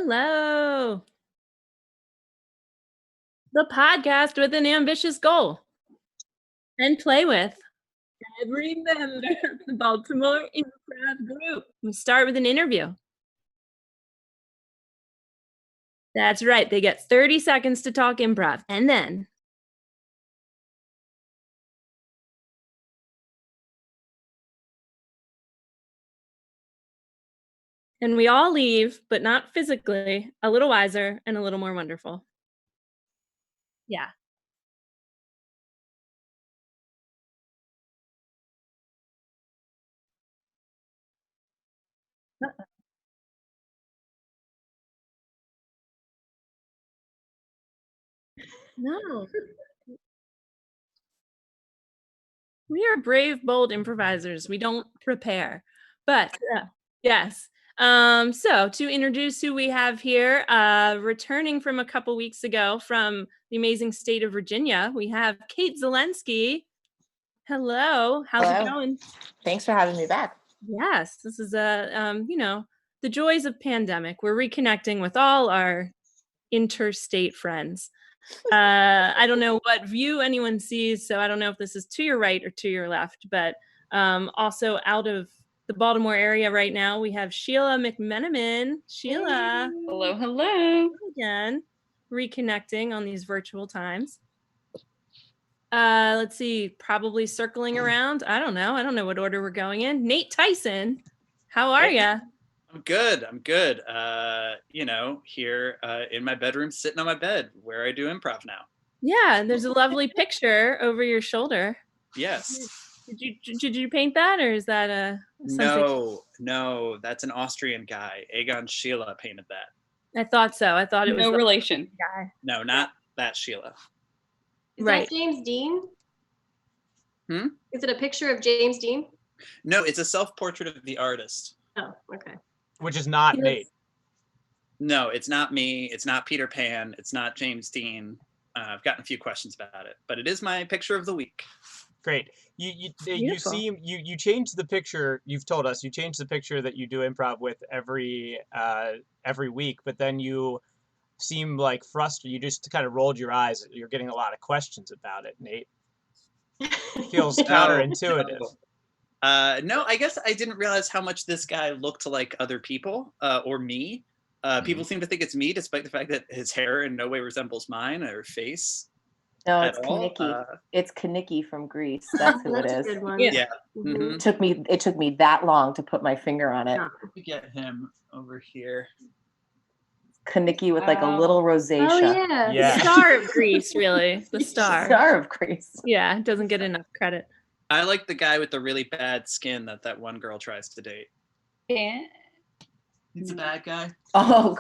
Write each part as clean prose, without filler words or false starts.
Hello. The podcast with an ambitious goal and play with every member of the Baltimore Improv Group. We start with an interview. That's right. They get 30 seconds to talk improv, and then we all leave, but not physically, a little wiser and a little more wonderful. Yeah. No. We are brave, bold improvisers. We don't prepare. But yes. So to introduce who we have here, returning from a couple weeks ago from the amazing state of Virginia, we have Kate Zelensky. Hello. How's it going? Thanks for having me back. Yes, this is the joys of pandemic. We're reconnecting with all our interstate friends. I don't know what view anyone sees, so I don't know if this is to your right or to your left, but also out of the Baltimore area right now, we have Sheila McMenamin. Sheila. Hello, hello. Again, reconnecting on these virtual times. Let's see, probably circling around. I don't know what order we're going in. Nate Tyson, how are ya? I'm good. Here in my bedroom, sitting on my bed where I do improv now. Yeah, there's a lovely picture over your shoulder. Yes. Did you paint that, or is that a No, that's an Austrian guy. Egon Sheila painted that. I thought so. I thought it was no relation. Guy. No, not that Sheila. Is that James Dean? Is it a picture of James Dean? No, it's a self-portrait of the artist. Oh, okay. Which is not Nate. No, it's not me. It's not Peter Pan. It's not James Dean. I've gotten a few questions about it, but it is my picture of the week. Great. You changed the picture. You've told us you changed the picture that you do improv with every week, but then you seem like frustrated. You just kind of rolled your eyes. You're getting a lot of questions about it, Nate. It feels counterintuitive. No, I guess I didn't realize how much this guy looked like other people or me. People seem to think it's me, despite the fact that his hair in no way resembles mine or face. No, it's Kaniki. It's Kaniki from Greece. That's who it is. A good one. Yeah. Mm-hmm. It took me that long to put my finger on it. Let me get him over here. Kaniki with like a little rosacea. Oh yeah. The star of Greece, really. The star. Star of Greece. Yeah, doesn't get enough credit. I like the guy with the really bad skin that one girl tries to date. Yeah. He's a bad guy. Oh.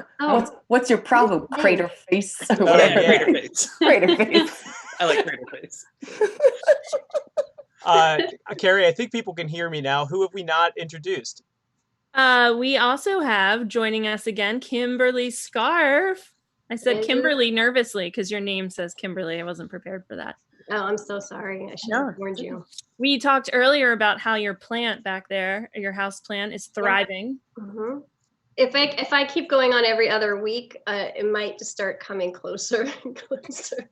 What's your problem? Crater face. Or whatever. Yeah, crater face. Crater face. I like crater face. Carrie, I think people can hear me now. Who have we not introduced? We also have joining us again, Kimberly Scarf. I said Kimberly nervously because your name says Kimberly. I wasn't prepared for that. Oh, I'm so sorry. I should have warned you. We talked earlier about how your plant back there, your house plant, is thriving. Mm-hmm. If I keep going on every other week, it might just start coming closer and closer.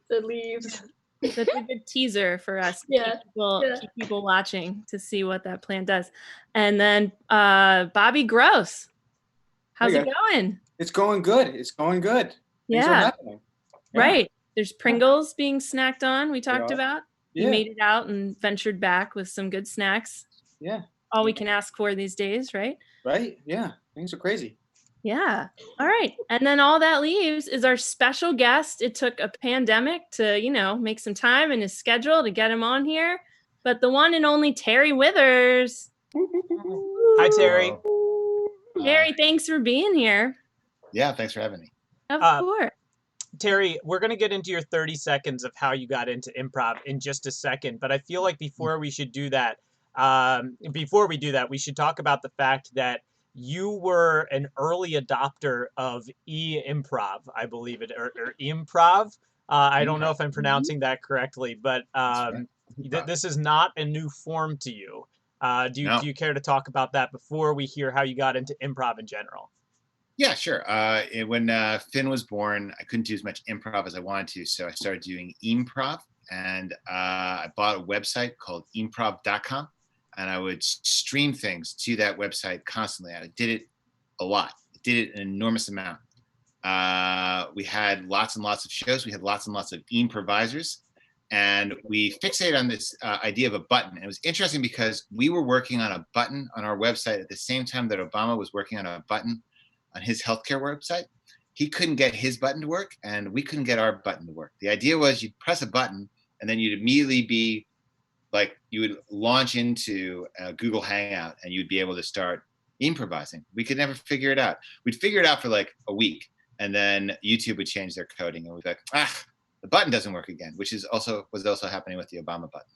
The leaves. That's a good teaser for us. Keep people watching to see what that plant does. And then Bobby Gross. How's it going? It's going good. Yeah. Right. There's Pringles being snacked on. We talked about. You made it out and ventured back with some good snacks. Yeah. All we can ask for these days, right? Right. Yeah. Things are crazy. Yeah. All right. And then all that leaves is our special guest. It took a pandemic to, make some time in his schedule to get him on here. But the one and only Terry Withers. Hi, Terry. Terry, thanks for being here. Yeah, thanks for having me. Of course. Terry, we're going to get into your 30 seconds of how you got into improv in just a second. But I feel like before we do that, we should talk about the fact that you were an early adopter of improv, I believe it, or improv. I don't know if I'm pronouncing that correctly, but this is not a new form to you. Do you care to talk about that before we hear how you got into improv in general? Yeah, sure. When Finn was born, I couldn't do as much improv as I wanted to, so I started doing improv, and I bought a website called improv.com, and I would stream things to that website constantly. I did it a lot. I did it an enormous amount. We had lots and lots of shows. We had lots and lots of improvisers, and we fixated on this idea of a button. And it was interesting because we were working on a button on our website at the same time that Obama was working on a button on his healthcare website. He couldn't get his button to work, and we couldn't get our button to work. The idea was you'd press a button, and then you'd immediately be like, you would launch into Google Hangout, and you'd be able to start improvising. We could never figure it out. We'd figure it out for like a week, and then YouTube would change their coding, and we'd be like, the button doesn't work again, which was also happening with the Obama button.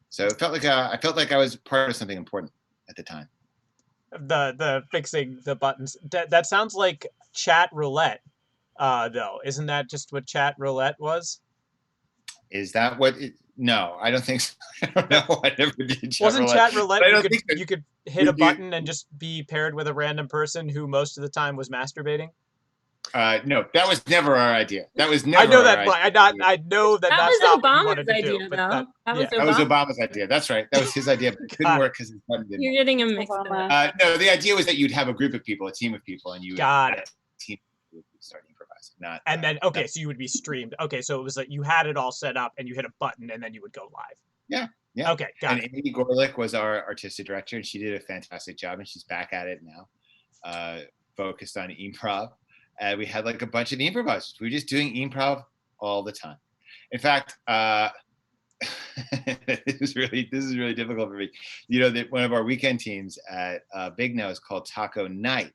So it felt like I felt like I was part of something important at the time. The fixing the buttons. That sounds like chat roulette, though. Isn't that just what chat roulette was? Is that what? No, I don't think so. I don't know. I never did chat Wasn't roulette. chat roulette? I don't think You could hit a button and just be paired with a random person who most of the time was masturbating. No, that was never our idea. That was never. I know that, our but idea. I know that That that's was not what you Obama's wanted to idea, do. though. But That was That was Obama's idea. That's right. That was his idea, but it couldn't work because his button didn't. You're getting him mixed Obama. up. No, the idea was that you'd have a group of people, a team of people, and you would Got it. team would start improvising. Not And then so you would be streamed. Okay, so it was like you had it all set up, and you hit a button, and then you would go live. Yeah. Yeah. Okay, got and it. Amy Gorlick was our artistic director, and she did a fantastic job, and she's back at it now, focused on improv. And we had like a bunch of improvisers. We were just doing improv all the time. In fact, this is really difficult for me. You know that one of our weekend teams at Big Now is called Taco Night,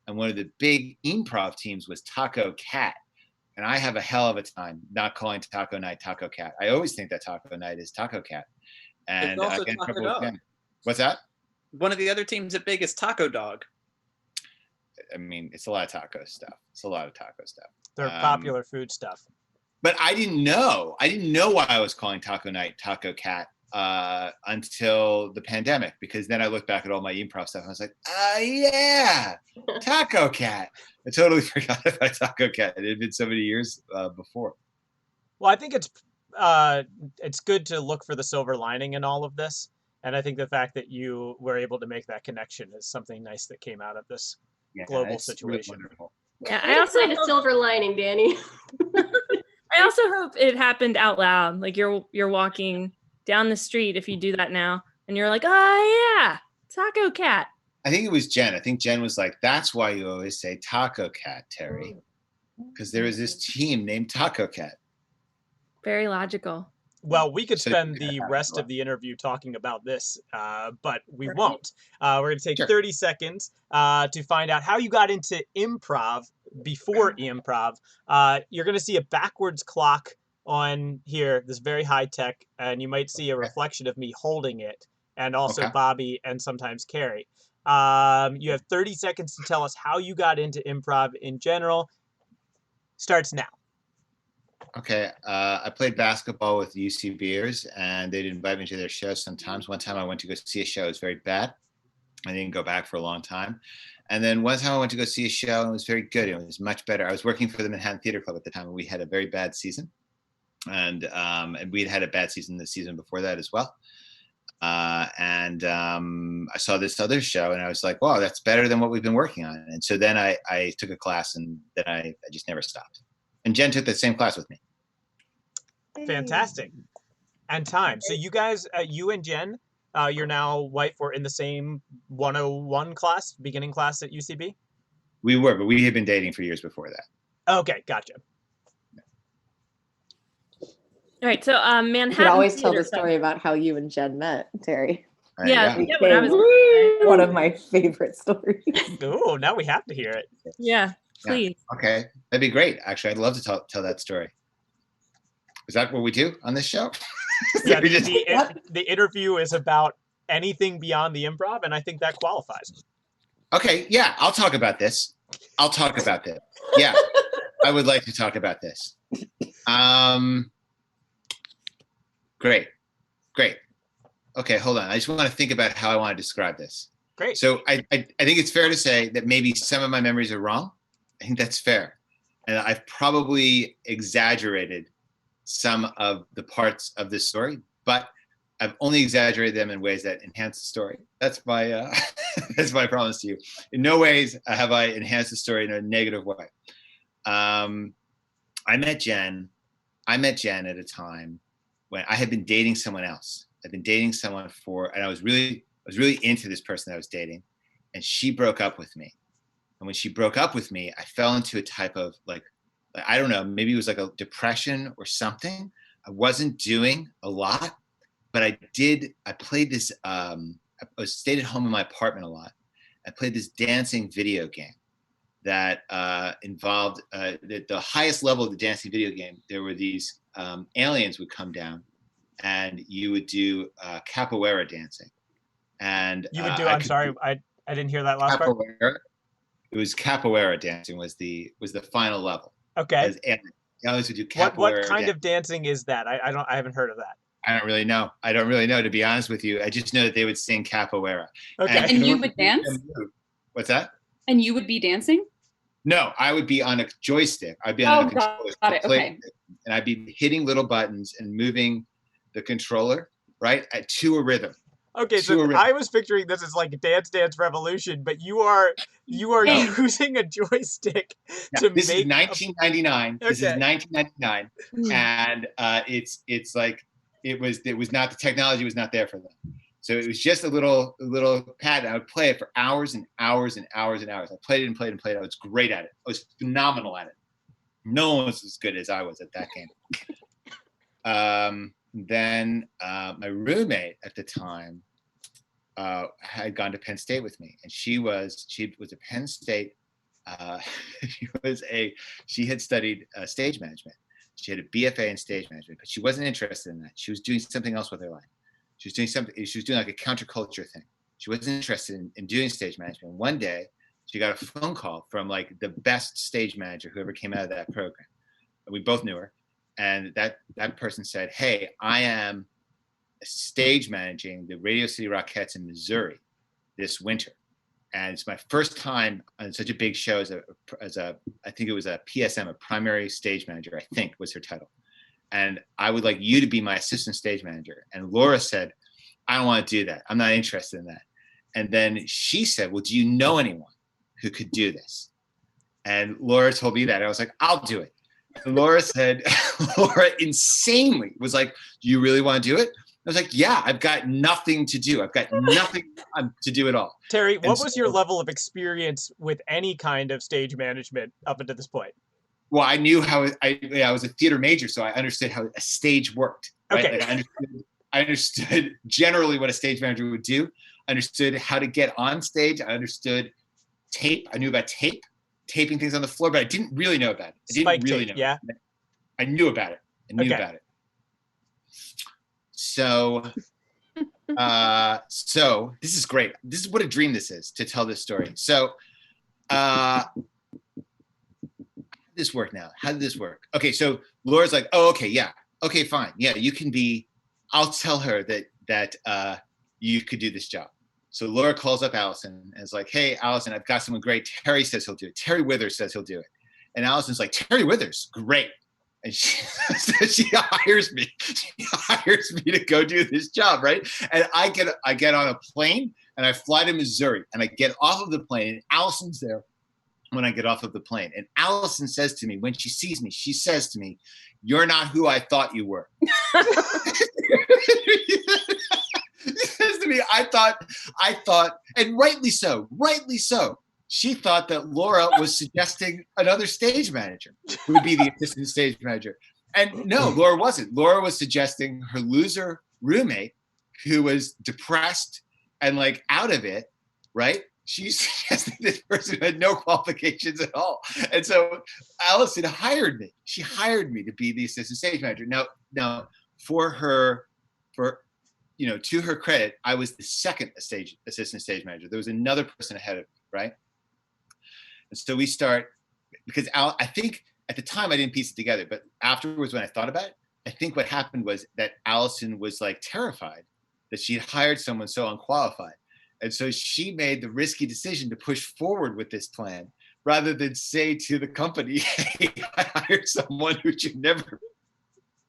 and one of the big improv teams was Taco Cat. And I have a hell of a time not calling Taco Night Taco Cat. I always think that Taco Night is Taco Cat. And It's also I get in Taco trouble with Dog. them. What's that? One of the other teams at Big is Taco Dog. I mean, it's a lot of taco stuff. It's a lot of taco stuff. They're popular food stuff. But I didn't know. I didn't know why I was calling Taco Night Taco Cat until the pandemic, because then I looked back at all my improv stuff and I was like, yeah, Taco Cat. I totally forgot about Taco Cat. It had been so many years before. Well, I think it's good to look for the silver lining in all of this, and I think the fact that you were able to make that connection is something nice that came out of this global it's situation. Really wonderful. Yeah, I also find a silver lining, Danny. I also hope it happened out loud. Like you're walking down the street if you do that now, and you're like, oh yeah, Taco Cat. I think it was Jen. I think Jen was like, that's why you always say Taco Cat, Terry. Because there was this team named Taco Cat. Very logical. Well, we could So spend you the have rest to- of the interview talking about this, but we Right. won't. We're going to take Sure. 30 seconds to find out how you got into improv before improv. You're going to see a backwards clock on here, this very high tech, and you might see a reflection of me holding it, and also Okay. Bobby and sometimes Carrie. You have 30 seconds to tell us how you got into improv in general. Starts now. Okay, I played basketball with UC Beers, and they'd invite me to their shows sometimes. One time I went to go see a show, it was very bad. I didn't go back for a long time. And then one time I went to go see a show, and it was very good. It was much better. I was working for the Manhattan Theater Club at the time, and we had a very bad season. And we'd had a bad season the season before that as well. I saw this other show, and I was like, wow, that's better than what we've been working on. And so then I took a class, and then I just never stopped. And Jen took the same class with me. Fantastic. And time. So you guys, you and Jen, you're now wife, were in the same 101 class, beginning class at UCB? We were, but we had been dating for years before that. Okay, gotcha. All right, so Manhattan. You could always tell Theater the story about how you and Jen met, Terry. Yeah, I We forget what I was. came- One of my favorite stories. Ooh, now we have to hear it. Yeah, please. Okay, that'd be great. Actually, I'd love to tell that story. Is that what we do on this show? Yeah, We just- the interview is about anything beyond the improv, and I think that qualifies. Okay, yeah, I'll talk about this. Yeah, I would like to talk about this. Great. Okay, hold on. I just want to think about how I want to describe this. Great. So I think it's fair to say that maybe some of my memories are wrong. I think that's fair. And I've probably exaggerated some of the parts of this story, but I've only exaggerated them in ways that enhance the story. That's my that's my promise to you. In no ways have I enhanced the story in a negative way. I met Jen at a time when I had been dating someone else. I'd been dating someone and I was really into this person that I was dating, and she broke up with me. And when she broke up with me, I fell into a type of like I don't know, maybe it was like a depression or something. I wasn't doing a lot, but I played this, I stayed at home in my apartment a lot. I played this dancing video game that involved the highest level of the dancing video game. There were these aliens would come down and you would do capoeira dancing. And you would do, I'm sorry, I didn't hear that last part. It was capoeira dancing was the final level. Okay. Aliens would do capoeira. What kind of dancing is that? I haven't heard of that. I don't really know, to be honest with you. I just know that they would sing capoeira. Okay. And you would dance? What's that? And you would be dancing? No, I would be on a joystick. I'd be on a controller. Got it. Okay. And I'd be hitting little buttons and moving the controller, right, to a rhythm. Okay, so I was picturing this as like Dance Dance Revolution, but you are using a joystick to this make. Is 1999. Okay. This is 1999, and it's like it was not, the technology was not there for them. So it was just a little pad. And I would play it for hours and hours and hours and hours. I played it and played it and played it. I was great at it. I was phenomenal at it. No one was as good as I was at that game. Then my roommate at the time had gone to Penn State with me, and she was a Penn State. She had studied stage management. She had a BFA in stage management, but she wasn't interested in that. She was doing something else with her life. She was doing something. She was doing like a counterculture thing. She wasn't interested in doing stage management. One day, she got a phone call from like the best stage manager who ever came out of that program. We both knew her. And that person said, "Hey, I am stage managing the Radio City Rockettes in Missouri this winter. And it's my first time on such a big show as a I think it was a PSM, a primary stage manager, I think was her title. And I would like you to be my assistant stage manager." And Laura said, "I don't want to do that. I'm not interested in that." And then she said, "Well, do you know anyone who could do this?" And Laura told me that. I was like, "I'll do it." And Laura said, Laura insanely was like, "Do you really want to do it?" I was like, "Yeah, I've got nothing to do. I've got nothing to do at all." Terry, what was your level of experience with any kind of stage management up until this point? Well, I knew how I was a theater major, so I understood how a stage worked. Right? Okay. Like I understood generally what a stage manager would do. I understood how to get on stage. I understood tape. I knew about taping things on the floor, but I didn't really know about it. I didn't really know. Yeah. I knew about it. About it. So this is great. This is what a dream this is to tell this story. So this work now? How did this work? Okay, so Laura's like, "Oh, okay, yeah. Okay, fine. Yeah, you can be, I'll tell her that you could do this job." So Laura calls up Allison and is like, "Hey, Allison, I've got someone great. Terry says he'll do it. Terry Withers says he'll do it." And Allison's like, "Terry Withers, great." And she hires me. She hires me to go do this job, right? And I get on a plane and I fly to Missouri and I get off of the plane and Allison's there when I get off of the plane. And Allison says to me, when she sees me, she says to me, "You're not who I thought you were." She says to me, I thought, and rightly so, she thought that Laura was suggesting another stage manager who would be the assistant stage manager. And no, Laura wasn't. Laura was suggesting her loser roommate who was depressed and like out of it, right? She suggested this person who had no qualifications at all. And so Allison hired me. She hired me to be the assistant stage manager. Now to her credit, I was the second assistant stage manager. There was another person ahead of me, right? And so we start, because I think at the time I didn't piece it together, but afterwards when I thought about it, I think what happened was that Allison was like terrified that she had hired someone so unqualified. And so she made the risky decision to push forward with this plan rather than say to the company, hey, I hired someone who should never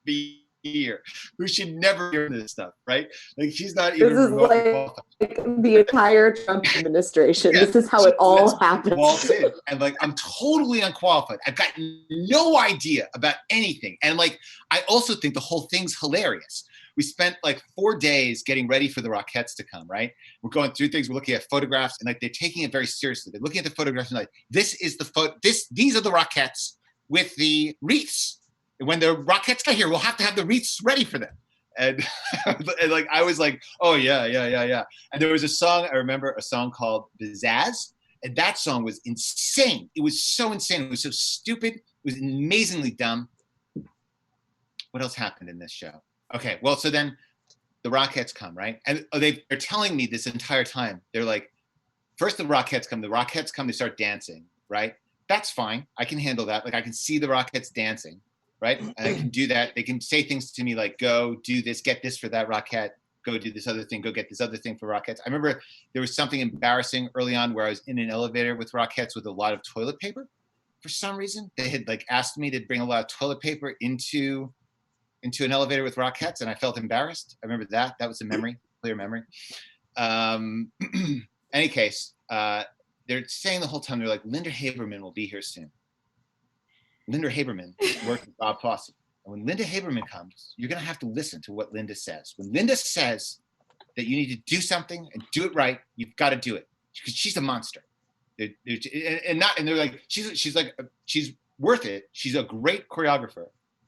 be here, who should never hear this stuff, right? Like she's not even This is remotely like qualified. the entire Trump administration. Yeah, This is how it all happens. Walks in and like I'm totally unqualified. I've got no idea about anything. And like I also think the whole thing's hilarious. We spent like 4 days getting ready for the Rockettes to come, right? We're going through things, we're looking at photographs, and like they're taking it very seriously. They're looking at the photographs and like, this is the these are the Rockettes with the wreaths. And when the Rockettes get here, we'll have to have the wreaths ready for them. And, and like I was like, oh yeah. And there was a song, I remember a song called Pizzazz, and that song was insane. It was so insane. It was so stupid. It was amazingly dumb. What else happened in this show? Okay, well, so then the Rockettes come, right? And they're telling me this entire time. They're like, first the Rockettes come, they start dancing, right? That's fine. I can handle that. Like I can see the Rockettes dancing, right? And I can do that. They can say things to me like, go do this, get this for that Rockette, go do this other thing, go get this other thing for Rockettes. I remember there was something embarrassing early on where I was in an elevator with Rockettes with a lot of toilet paper. For some reason, they had like asked me to bring a lot of toilet paper into an elevator with Rockettes, and I felt embarrassed. I remember that. That was a memory, clear memory. Any case, they're saying the whole time, they're like, Linda Haberman will be here soon. Linda Haberman worked with Bob Fosse. And when Linda Haberman comes, you're going to have to listen to what Linda says. When Linda says that you need to do something and do it right, you've got to do it because she's a monster. And they're like, she's worth it. She's a great choreographer,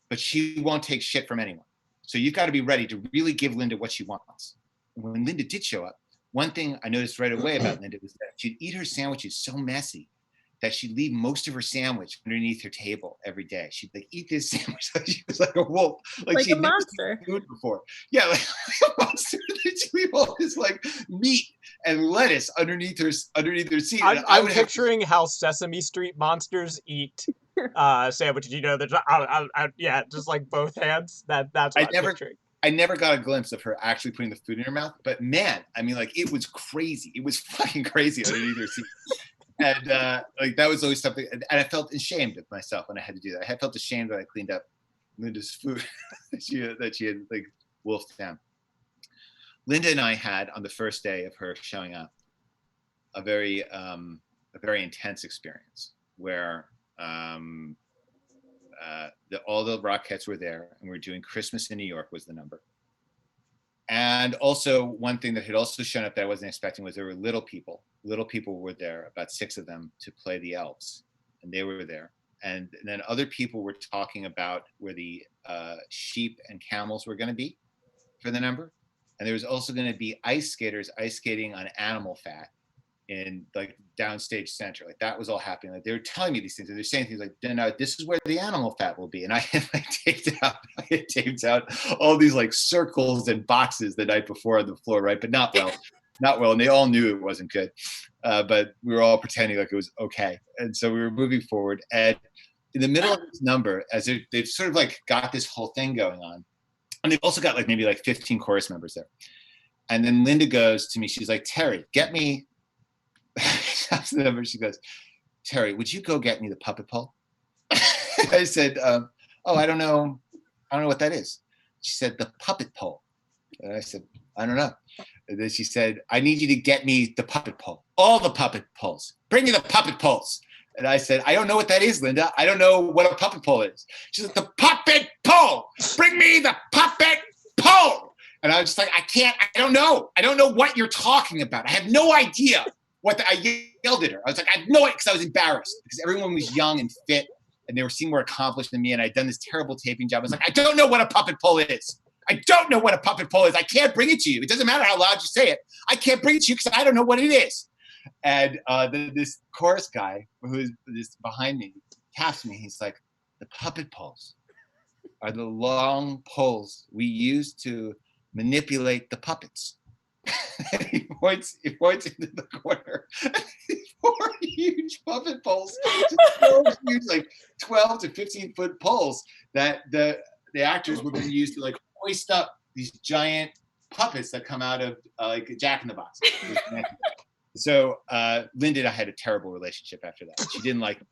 but she won't take shit from anyone. So you've got to be ready to really give Linda what she wants. And when Linda did show up, one thing I noticed right away about Linda was that she'd eat her sandwiches so messy that she'd leave most of her sandwich underneath her table every day. She'd like eat this sandwich like she was like a wolf, like she'd a monster. never seen food before. Yeah, like a monster. She'd leave all this like meat and lettuce underneath her seat. I'm picturing how Sesame Street monsters eat sandwiches. You know, there's yeah, just like both hands. That's what I'm picturing. I never got a glimpse of her actually putting the food in her mouth, but man, I mean, like it was crazy. It was fucking crazy underneath her seat. And like that was always something, and I felt ashamed of myself when I had to do that. I had felt ashamed when I cleaned up Linda's food that she had like wolfed down. Linda and I had on the first day of her showing up a very intense experience where all the Rockettes were there, and we were doing Christmas in New York was the number. And also one thing that had also shown up that I wasn't expecting was there were little people. Little people were there, about 6 of them, to play the elves, and they were there. And then other people were talking about where the sheep and camels were going to be for the number. And there was also going to be ice skaters ice skating on animal fat in like downstage center. Like that was all happening. Like they were telling me these things. And they're saying things like, no, this is where the animal fat will be. And I had like taped out all these like circles and boxes the night before on the floor, right? But not well. And they all knew it wasn't good. But we were all pretending like it was okay. And so we were moving forward. And in the middle of this number, as they've sort of like got this whole thing going on, and they've also got like maybe like 15 chorus members there. And then Linda goes to me, she's like, Terry, get me, the number. She goes, Terry, would you go get me the puppet pole? I said, oh, I don't know what that is. She said, the puppet pole. And I said, I don't know. And then she said, I need you to get me the puppet pole, all the puppet poles. Bring me the puppet poles. And I said, I don't know what that is, Linda. I don't know what a puppet pole is. She said, the puppet pole. Bring me the puppet pole. And I was just like, I don't know. I don't know what you're talking about. I have no idea I yelled at her. I was like, I have no idea, because I was embarrassed because everyone was young and fit and they were seeing more accomplished than me. And I'd done this terrible taping job. I was like, I don't know what a puppet pole is. I don't know what a puppet pole is. I can't bring it to you. It doesn't matter how loud you say it. I can't bring it to you because I don't know what it is. And this chorus guy who is behind me taps me. He's like, the puppet poles are the long poles we use to manipulate the puppets. he points into the corner. 4 huge puppet poles, so huge, like 12 to 15 foot poles that the actors were going to use to like hoist up these giant puppets that come out of like Jack in the Box. So Linda and I had a terrible relationship after that. She didn't like me.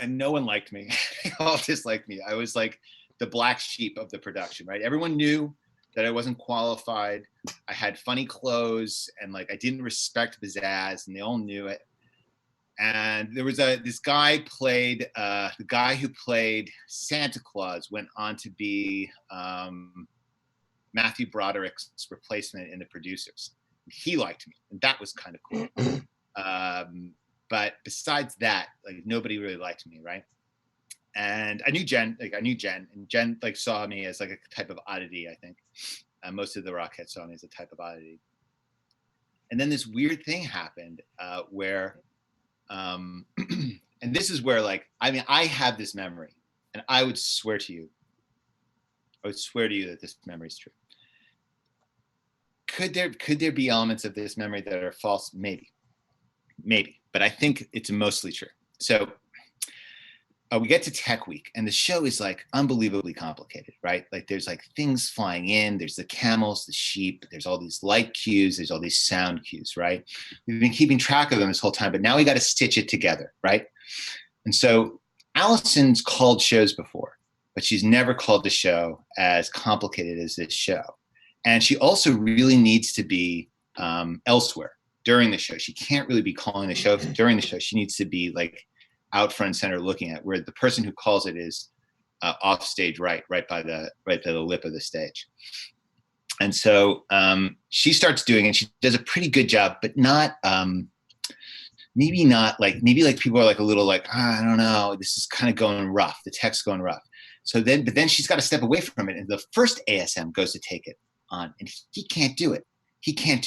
And no one liked me. They all disliked me. I was like the black sheep of the production, right? Everyone knew that I wasn't qualified. I had funny clothes and like I didn't respect pizzazz, and they all knew it. And there was this guy played the guy who played Santa Claus went on to be Matthew Broderick's replacement in The Producers. He liked me, and that was kind of cool. But besides that, like nobody really liked me, right? And I knew Jen, and Jen like saw me as like a type of oddity, I think. Most of the Rockettes saw me as a type of oddity. And then this weird thing happened where, and this is where like, I mean, I have this memory, and I would swear to you that this memory is true. Could there be elements of this memory that are false? Maybe, but I think it's mostly true. So we get to Tech Week, and the show is like unbelievably complicated, right? Like there's like things flying in, there's the camels, the sheep, there's all these light cues, there's all these sound cues, right? We've been keeping track of them this whole time, but now we got to stitch it together, right? And so Allison's called shows before, but she's never called a show as complicated as this show. And she also really needs to be elsewhere during the show. She can't really be calling the show during the show. She needs to be like out front and center looking at where the person who calls it is off stage, right by the lip of the stage. And so she starts doing it. She does a pretty good job, but not maybe like people are like a little like, I don't know, this is kind of going rough. The text's going rough. But then she's got to step away from it. And the first ASM goes to take it on, and he can't do it. He can't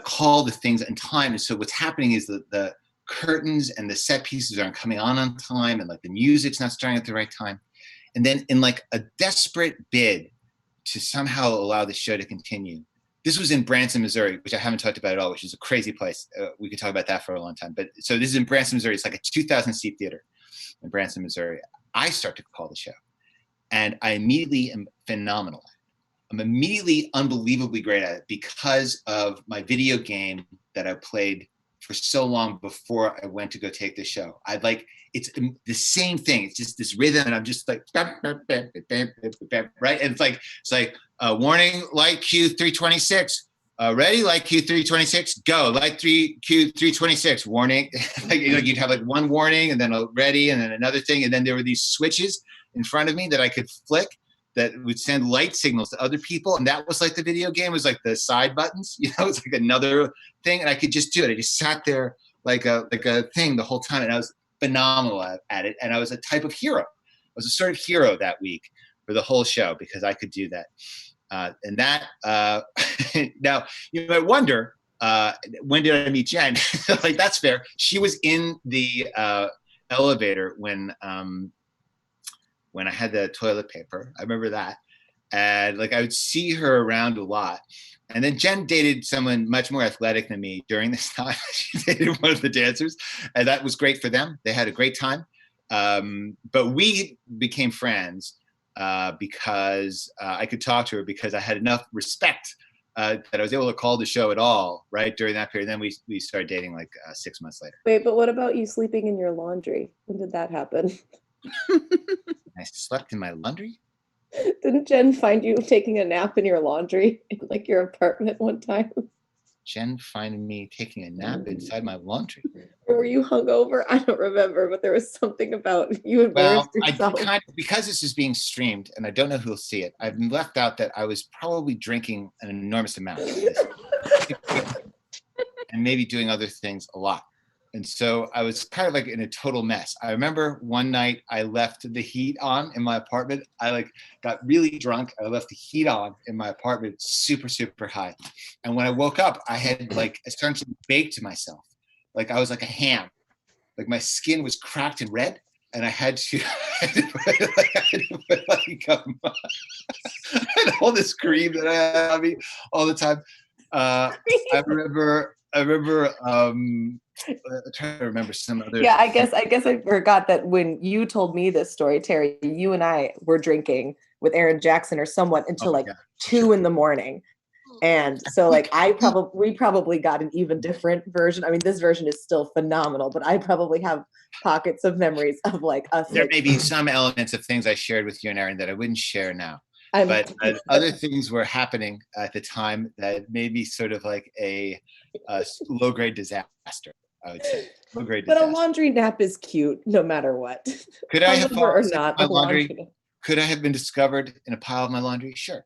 call the things in time. And so what's happening is that the curtains and the set pieces aren't coming on time, and like the music's not starting at the right time. And then in like a desperate bid to somehow allow the show to continue, this was in Branson, Missouri, which I haven't talked about at all, which is a crazy place. We could talk about that for a long time. But so this is in Branson, Missouri. It's like a 2,000 seat theater in Branson, Missouri. I start to call the show, and I immediately am phenomenal. I'm immediately unbelievably great at it because of my video game that I played for so long before I went to go take the show. It's the same thing. It's just this rhythm, and I'm just like, right? And it's like warning, light cue 326. Ready, light cue 326, go. Light cue 326, warning. Like you'd have like one warning, and then a ready, and then another thing, and then there were these switches in front of me that I could flick that would send light signals to other people. And that was like the video game. It was like the side buttons, it's like another thing. And I could just do it. I just sat there like a thing the whole time. And I was phenomenal at it. And I was a type of hero. I was a sort of hero that week for the whole show because I could do that. And that, now you might wonder, when did I meet Jen? Like, that's fair. She was in the elevator when I had the toilet paper. I remember that. And like I would see her around a lot. And then Jen dated someone much more athletic than me during this time. She dated one of the dancers, and that was great for them. They had a great time. But we became friends because I could talk to her because I had enough respect that I was able to call the show at all, right, during that period. Then we started dating like 6 months later. Wait, but what about you sleeping in your laundry? When did that happen? I slept in my laundry? Didn't Jen find you taking a nap in your laundry in like your apartment one time? Jen finding me taking a nap inside my laundry. Or were you hungover? I don't remember, but there was something about you embarrassed yourself. Because this is being streamed and I don't know who'll see it, I've left out that I was probably drinking an enormous amount of this. And maybe doing other things a lot. And so I was kind of like in a total mess. I remember one night I left the heat on in my apartment. I like got really drunk. I left the heat on in my apartment, super, super high. And when I woke up, I had like essentially baked myself. Like I was like a ham. Like my skin was cracked and red. And I had to put and all this cream that I had on me all the time. I remember I'm trying to remember some other. Yeah, I guess I forgot that when you told me this story, Terry, you and I were drinking with Aaron Jackson or someone until like yeah. 2 a.m. And so like we probably got an even different version. I mean, this version is still phenomenal, but I probably have pockets of memories of like us. There like, may be some elements of things I shared with you and Aaron that I wouldn't share now. I'm- But other things were happening at the time that made me sort of like a low-grade disaster, I would say. Low-grade but disaster. a laundry nap is cute no matter what. Could I have Hungover fallen or asleep not, in a my laundry? nap. Could I have been discovered in a pile of my laundry? Sure,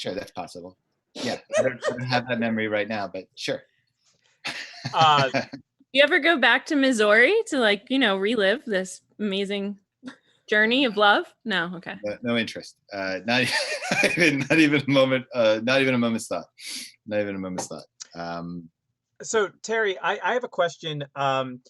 that's possible. Yeah, I don't have that memory right now, but sure. You ever go back to Missouri to like, relive this amazing journey of love? No, okay. No interest. Not even a moment. Not even a moment's thought. Not even a moment's thought. So Terry, I have a question. I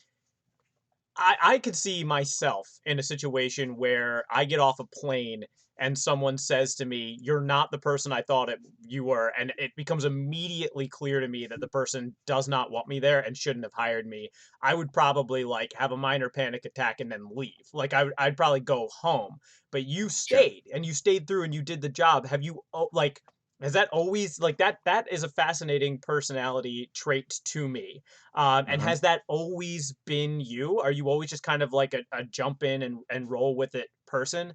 could see myself in a situation where I get off a plane and someone says to me, "You're not the person I thought you were," and it becomes immediately clear to me that the person does not want me there and shouldn't have hired me. I would probably like have a minor panic attack and then leave. Like I'd probably go home. But you stayed and you stayed through and you did the job. Have you like? Has that always like that? That is a fascinating personality trait to me. And has that always been you? Are you always just kind of like a jump in and roll with it person?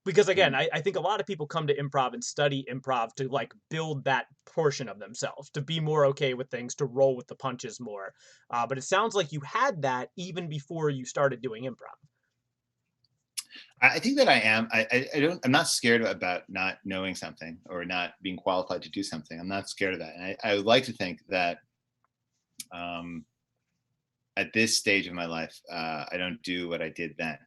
Because again, I think a lot of people come to improv and study improv to like build that portion of themselves, to be more okay with things, to roll with the punches more. But it sounds like you had that even before you started doing improv. I think that I am. I'm not scared about not knowing something or not being qualified to do something. I'm not scared of that. And I would like to think that at this stage of my life, I don't do what I did then.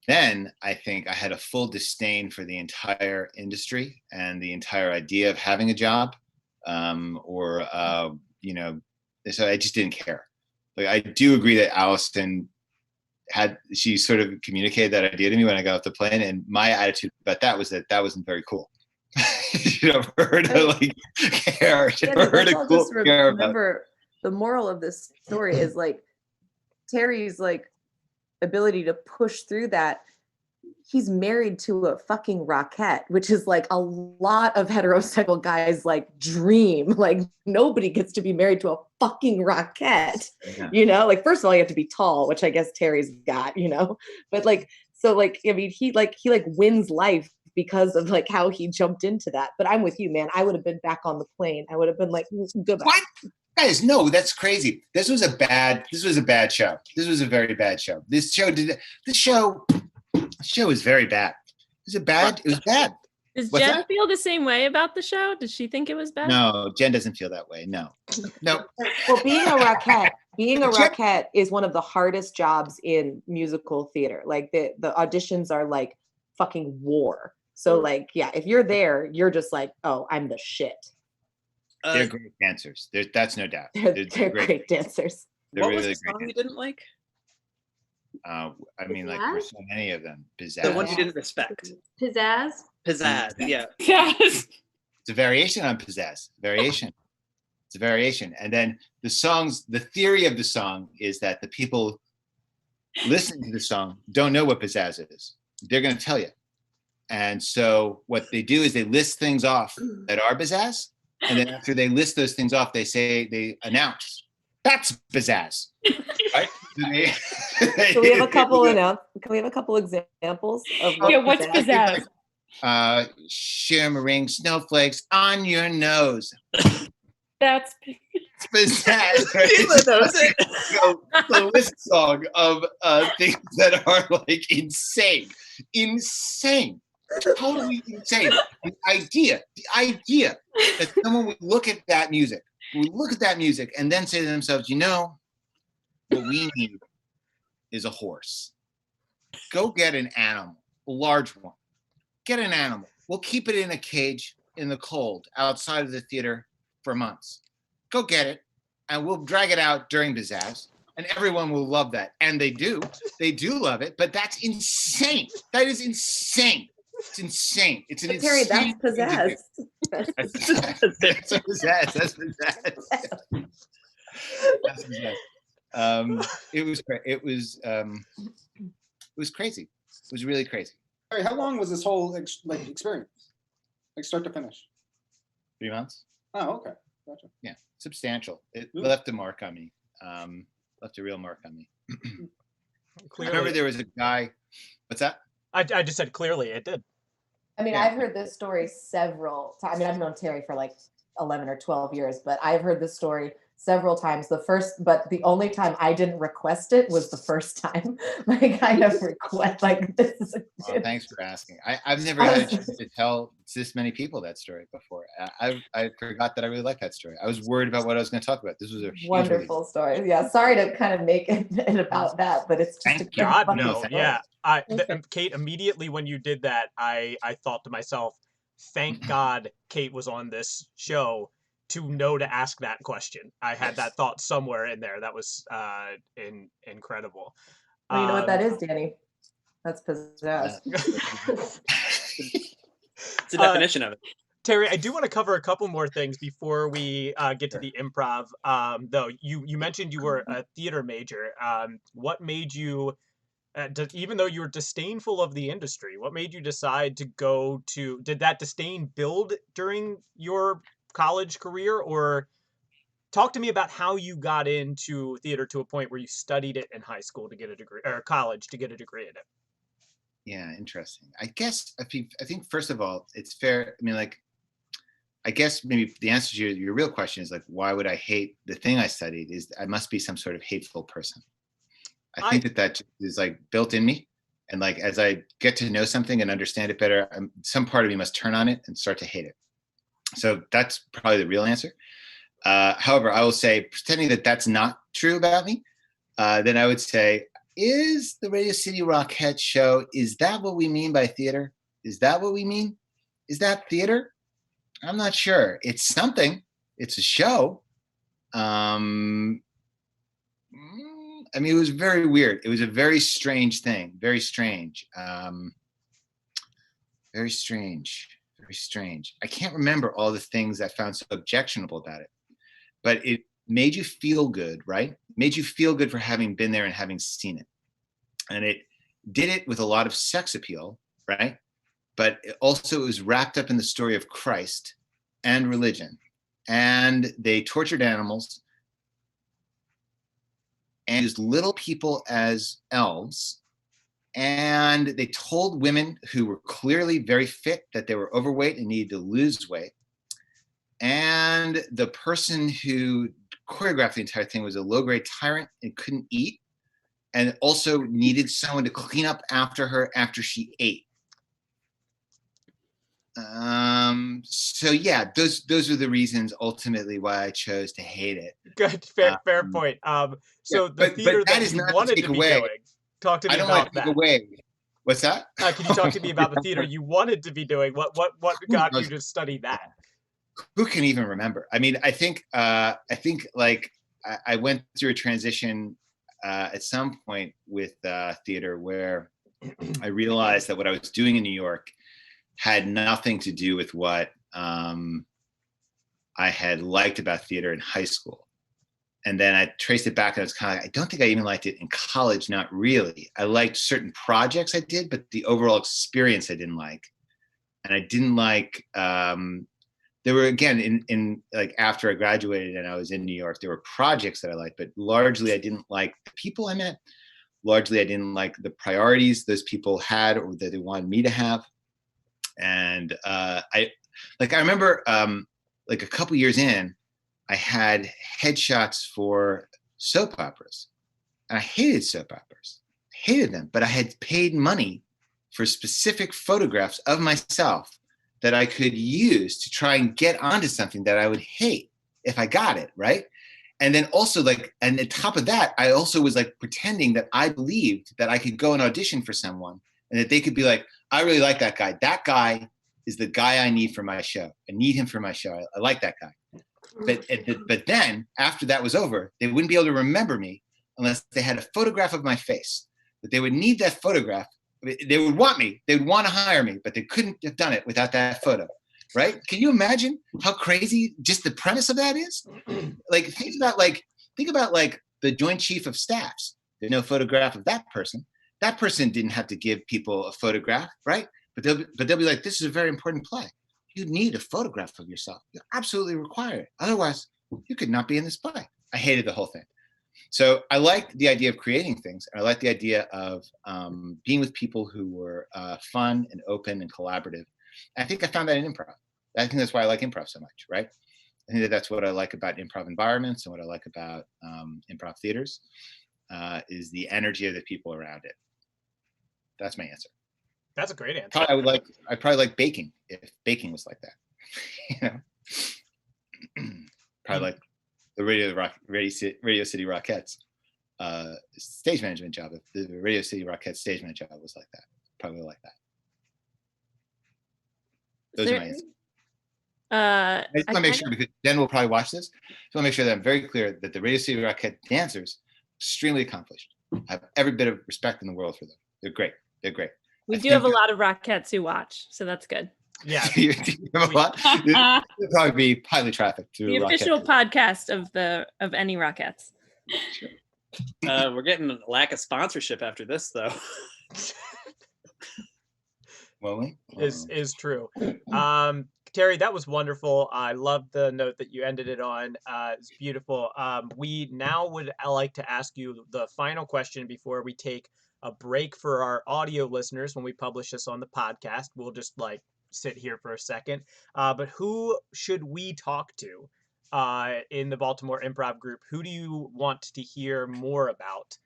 Then I think I had a full disdain for the entire industry and the entire idea of having a job, so I just didn't care. Like I do agree that Allison she sort of communicated that idea to me when I got off the plane, and my attitude about that was that wasn't very cool. For her to like care, for her to cool care about. Remember, the moral of this story is like Terry's like ability to push through that. He's married to a fucking rockette, which is like a lot of heterosexual guys like dream. Like nobody gets to be married to a fucking rockette, like first of all, you have to be tall, which I guess Terry's got, but like, so like, I mean, he wins life because of like how he jumped into that. But I'm with you, man. I would have been back on the plane. I would have been like, goodbye. What? Guys, no, that's crazy. This was a bad show. This was a very bad show. This show is very bad. It was bad. Does Jen feel the same way about the show? Did she think it was bad? No, Jen doesn't feel that way. No. Well, being a rockette is one of the hardest jobs in musical theater. Like the auditions are like fucking war. So like, yeah, if you're there, you're just like, oh, I'm the shit. They're great dancers. That's no doubt. They're great dancers. What was the song you didn't like? I mean, like there's so many of them. Pizzazz. The one you didn't respect. Pizzazz, yeah. Yes. It's a variation on Pizzazz. It's a variation. And then the theory of the song is that the people listening to the song don't know what Pizzazz is. They're going to tell you. And so what they do is they list things off that are Pizzazz. And then after they list those things off, they announce, that's Pizzazz. Right? Can we have a couple examples of What's Pizzazz? Shimmering snowflakes on your nose. That's Pizzazz. So the list song of things that are like insane, totally insane. The idea that someone would look at that music and then say to themselves, what we need is a horse. Go get an animal, a large one. Get an animal. We'll keep it in a cage in the cold outside of the theater for months. Go get it, and we'll drag it out during Pizzazz, and everyone will love that. And they do. They do love it, but that's insane. That is insane. It's insane. It's an Terry, insane. that's Pizzazz. That's Pizzazz. That's Pizzazz. That's Pizzazz. It was crazy. It was really crazy. Harry, how long was this whole experience, like start to finish? 3 months. Oh, okay, gotcha. Yeah, substantial. It Ooh. left a mark on me. Left a real mark on me. I Clearly, remember there was a guy. What's that? I just said clearly it did. I mean, Yeah. I've heard this story several times. I mean, I've known Terry for like 11 or 12 years, but I've heard this story several times. But the only time I didn't request it was the first time. Like I have request like this is Oh, thanks for asking. I've never had a chance to tell this many people that story before. I forgot that I really liked that story. I was worried about what I was going to talk about. This was a huge wonderful relief. story. Yeah, sorry to kind of make it about that, but it's just Thank a good God, fucking no. story. Yeah. Kate, immediately when you did that, I thought to myself, thank God Kate was on this show to know to ask that question. I had that thought somewhere in there. That was incredible. Well, you know what that is, Danny? That's pizzazz. It's the definition of it. Terry, I do want to cover a couple more things before we get to the improv. Though you mentioned you were a theater major. What made you, even though you were disdainful of the industry, what made you decide to go to? Did that disdain build during your college career, or talk to me about how you got into theater to a point where you studied it in high school to get a degree, or college to get a degree in it? Yeah, interesting. I think first of all, it's fair. I mean, like, I guess maybe the answer to your real question is like, why would I hate the thing I studied? Is I must be some sort of hateful person. I think that is like built in me, and like as I get to know something and understand it better, some part of me must turn on it and start to hate it. So that's probably the real answer. However, I will say, pretending that that's not true about me, then I would say, is the Radio City Rockettes show, is that what we mean by theater? Is that what we mean? Is that theater? I'm not sure. It's something. It's a show. I mean, it was very weird. It was a very strange thing. Very strange. Very strange. Very strange. I can't remember all the things I found so objectionable about it, but it made you feel good, right? Made you feel good for having been there and having seen it. And it did it with a lot of sex appeal, right? But it was wrapped up in the story of Christ and religion. And they tortured animals and used little people as elves. And they told women who were clearly very fit that they were overweight and needed to lose weight. And the person who choreographed the entire thing was a low-grade tyrant and couldn't eat, and also needed someone to clean up after her after she ate. So yeah, those are the reasons ultimately why I chose to hate it. Good, fair point. So yeah, the theater that that is you not wanted to to take be away. doing. Talk to me I don't about want to that. take away. What's that? Can you talk to me about the theater you wanted to be doing? What got you to study that? Who can even remember? I mean, I think like I went through a transition at some point with theater where I realized that what I was doing in New York had nothing to do with what I had liked about theater in high school. And then I traced it back and I was kind of like, I don't think I even liked it in college. Not really. I liked certain projects I did, but the overall experience I didn't like. And I didn't like, there were, again, in like after I graduated and I was in New York, there were projects that I liked, but largely I didn't like the people I met. Largely I didn't like the priorities those people had or that they wanted me to have. And I remember like a couple years in, I had headshots for soap operas. And I hated soap operas. I hated them, but I had paid money for specific photographs of myself that I could use to try and get onto something that I would hate if I got it, right? And then also like, and on top of that, I also was like pretending that I believed that I could go and audition for someone and that they could be like, I really like that guy. That guy is the guy I need for my show. I need him for my show. I like that guy. But then after that was over, they wouldn't be able to remember me unless they had a photograph of my face. But they would need that photograph. They would want me. They would want to hire me, but they couldn't have done it without that photo, right? Can you imagine how crazy just the premise of that is? Like think about like the Joint Chief of Staffs. There's no photograph of that person. That person didn't have to give people a photograph, right? But they'll be like, this is a very important play. You need a photograph of yourself. You absolutely require it. Otherwise, you could not be in this play. I hated the whole thing. So I like the idea of creating things. And I like the idea of being with people who were fun and open and collaborative. And I think I found that in improv. I think that's why I like improv so much, right? I think that's what I like about improv environments and what I like about improv theaters is the energy of the people around it. That's my answer. That's a great answer. I'd probably like baking if baking was like that. You know, probably like the Radio City Rockettes stage management job. If the Radio City Rockettes stage management job was like that, probably like that. Those are my answers. I just want to make sure, because Jen will probably watch this. So I want to make sure that I'm very clear that the Radio City Rocket dancers, extremely accomplished. I have every bit of respect in the world for them. They're great. They're great. We do have a lot of Rockettes who watch, so that's good. Yeah. You have a lot? It'll probably be highly trafficked. The official podcast of any Rockettes. Sure. We're getting a lack of sponsorship after this, though. Well, is true. Terry, that was wonderful. I love the note that you ended it on. It's beautiful. We now would like to ask you the final question before we take a break for our audio listeners when we publish this on the podcast. We'll just like sit here for a second. But who should we talk to in the Baltimore Improv Group? Who do you want to hear more about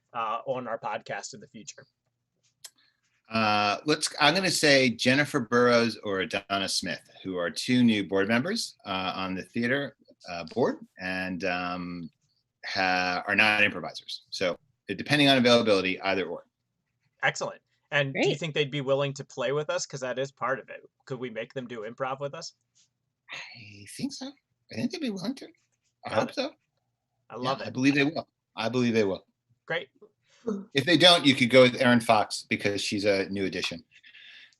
on our podcast in the future? I'm going to say Jennifer Burrows or Donna Smith, who are two new board members on the theater board and are not improvisers. So depending on availability, either or. Excellent. And Great. Do you think they'd be willing to play with us? Because that is part of it. Could we make them do improv with us? I think so. I think they'd be willing to. I hope so. I love it. I believe they will. I believe they will. Great. If they don't, you could go with Erin Fox because she's a new addition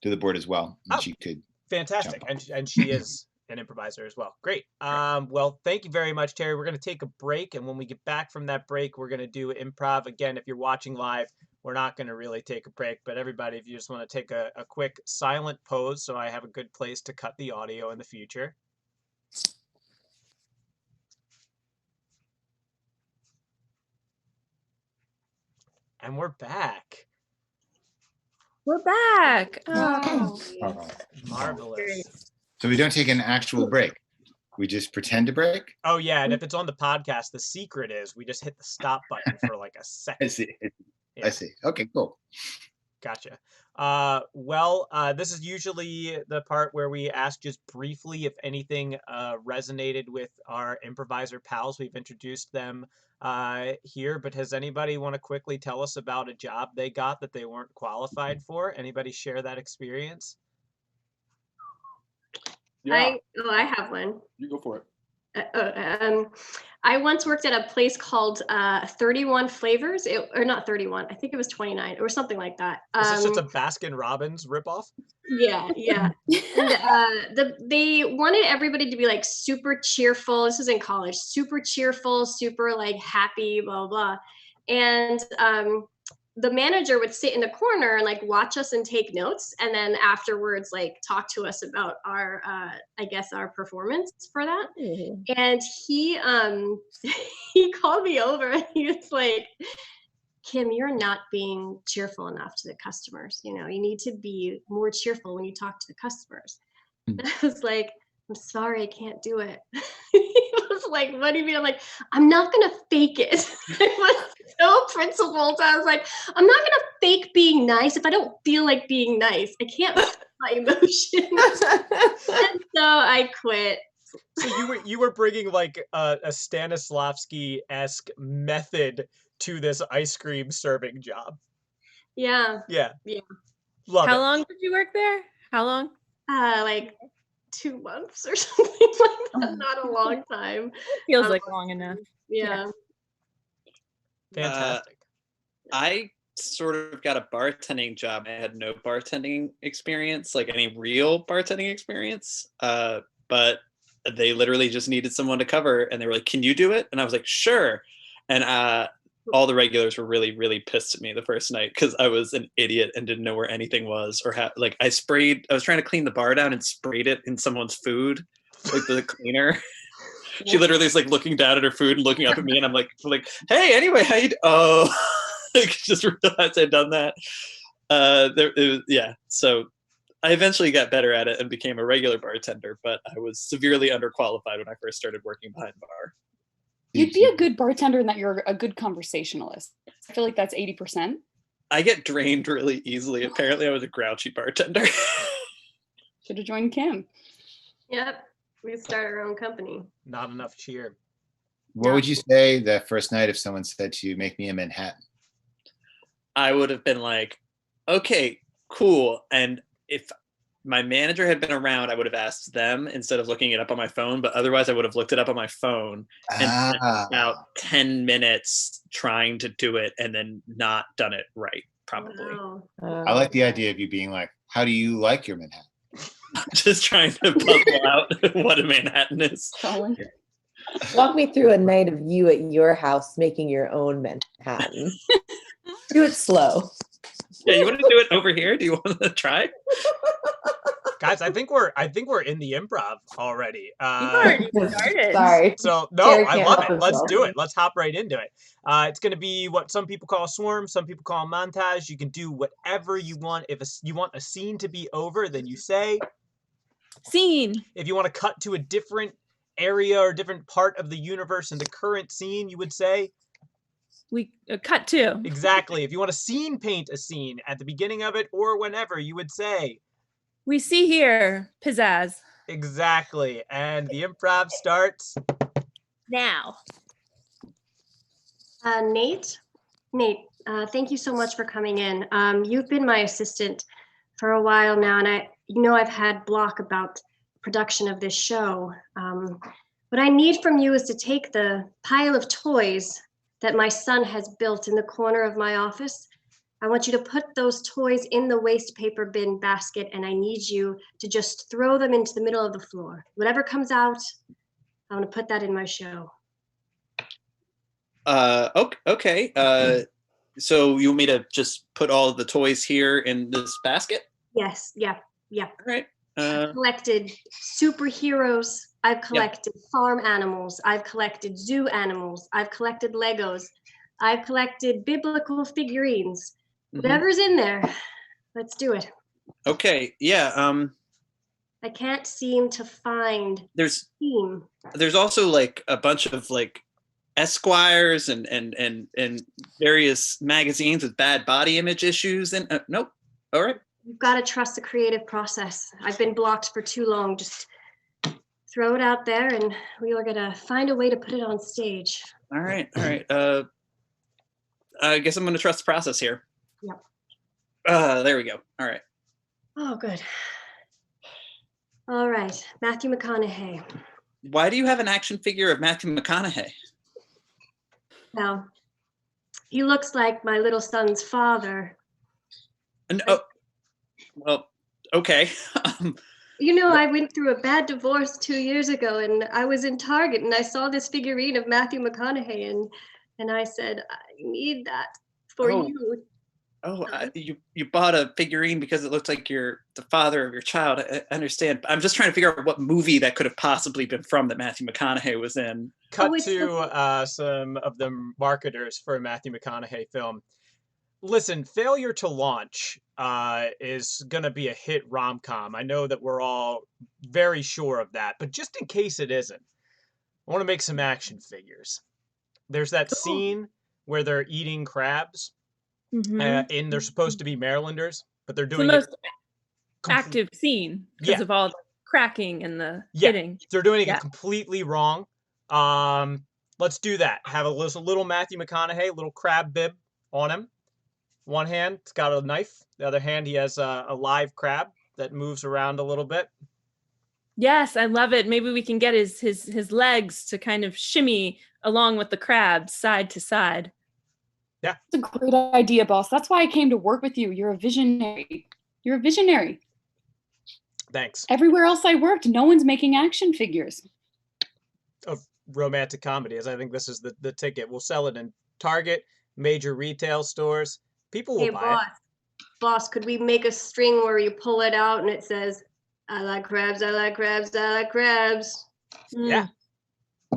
to the board as well. And Oh. she could. Fantastic. And she is an improviser as well. Great. Well, thank you very much, Terry. We're going to take a break. And when we get back from that break, we're going to do improv. Again, if you're watching live, we're not going to really take a break. But everybody, if you just want to take a quick silent pose so I have a good place to cut the audio in the future. And we're back. We're back. Oh. Marvelous. So we don't take an actual break. We just pretend to break. Oh, yeah. And if it's on the podcast, the secret is we just hit the stop button for like a second. I see. Yeah. I see. Okay, cool. Gotcha. This is usually the part where we ask just briefly if anything resonated with our improviser pals. We've introduced them here, but has anybody want to quickly tell us about a job they got that they weren't qualified for? Anybody share that experience? Yeah, I have one. you go for it. I once worked at a place called 31 Flavors, or not 31. I think it was 29 or something like that. Is this just a Baskin Robbins ripoff? Yeah. And they wanted everybody to be like super cheerful. This was in college, super cheerful, super like happy, blah, blah. And the manager would sit in the corner and like watch us and take notes. And then afterwards, like talk to us about our, our performance for that. Mm-hmm. And he he called me over and he was like, Kim, you're not being cheerful enough to the customers. You know, you need to be more cheerful when you talk to the customers. And I was like, I'm sorry, I can't do it. He was like, what do you mean? I'm like, I'm not going to fake it. I was so principled. I was like, I'm not going to fake being nice if I don't feel like being nice. I can't feel my emotions. And so I quit. So you were bringing like a Stanislavski-esque method to this ice cream serving job. Yeah. Yeah. How long did you work there? How long? Like 2 months or something like that. Not a long time. Feels like long enough. Yeah. Fantastic. I sort of got a bartending job. I had no bartending experience, like any real bartending experience. But they literally just needed someone to cover, and they were like, "Can you do it?" And I was like, "Sure." And all the regulars were really, really pissed at me the first night because I was an idiot and didn't know where anything was, or like I was trying to clean the bar down and sprayed it in someone's food, like the cleaner. She literally is like looking down at her food and looking up at me, and I'm like, hey, anyway, how you? Oh, like, just realized I'd done that. So I eventually got better at it and became a regular bartender, but I was severely underqualified when I first started working behind the bar. You'd be a good bartender in that you're a good conversationalist. I feel like that's 80%. I get drained really easily. Apparently, I was a grouchy bartender. Should have joined Kim. Yep. We start our own company. Not enough cheer. What would you say the first night if someone said to you, make me a Manhattan? I would have been like, okay, cool. And if my manager had been around, I would have asked them instead of looking it up on my phone. But otherwise, I would have looked it up on my phone and spent about 10 minutes trying to do it and then not done it right, probably. Wow. I like the idea of you being like, how do you like your Manhattan? Just trying to puzzle out what a Manhattan is. Colin. Walk me through a night of you at your house making your own Manhattan. Do it slow. Yeah, you want to do it over here? Do you want to try? Guys, I think we're in the improv already. You've already started. Sorry. So no, Terry I can't love help it. Let's himself. do it. Let's hop right into it. It's going to be what some people call a swarm, some people call a montage. You can do whatever you want. If you want a scene to be over, then you say Scene. if you want to cut to a different area or different part of the universe in the current scene, you would say We cut to. exactly. If you want to scene paint a scene at the beginning of it or whenever, you would say We see here pizzazz. exactly. And the improv starts Now. Nate, thank you so much for coming in. You've been my assistant for a while now, and I've had block about production of this show. What I need from you is to take the pile of toys that my son has built in the corner of my office. I want you to put those toys in the waste paper bin basket, and I need you to just throw them into the middle of the floor. Whatever comes out, I want to put that in my show. Okay. So you want me to just put all of the toys here in this basket? Yes, yeah. All right. I've collected superheroes. I've collected farm animals. I've collected zoo animals. I've collected Legos. I've collected biblical figurines. Whatever's in there, let's do it. Okay. Yeah. I can't seem to find There's theme. also like a bunch of like Esquires and various magazines with bad body image issues. And nope. All right. You've got to trust the creative process. I've been blocked for too long. Just throw it out there, and we are gonna find a way to put it on stage. All right. I guess I'm going to trust the process here. Yep. There we go. All right. Oh, good. All right, Matthew McConaughey. Why do you have an action figure of Matthew McConaughey? Now, he looks like my little son's father. And, well, okay. You know, I went through a bad divorce 2 years ago, and I was in Target, and I saw this figurine of Matthew McConaughey, and I said, I need that for you. Oh, you bought a figurine because it looked like you're the father of your child. I understand. I'm just trying to figure out what movie that could have possibly been from that Matthew McConaughey was in. cut to some of the marketers for a Matthew McConaughey film. Listen, Failure to Launch is going to be a hit rom-com. I know that we're all very sure of that, but just in case it isn't, I want to make some action figures. There's that scene where they're eating crabs, and they're supposed to be Marylanders, but they're doing the most active scene because of all the cracking and the hitting. They're doing it completely wrong. Let's do that. Have a little Matthew McConaughey, little crab bib on him. One hand, it's got a knife. The other hand, he has a live crab that moves around a little bit. Yes, I love it. Maybe we can get his legs to kind of shimmy along with the crabs side to side. Yeah. That's a great idea, boss. That's why I came to work with you. You're a visionary. You're a visionary. Thanks. Everywhere else I worked, no one's making action figures. Of romantic comedies. I think this is the ticket. We'll sell it in Target, major retail stores. People will Hey, buy it. boss, could we make a string where you pull it out and it says, I like crabs, I like crabs, I like crabs. Yeah.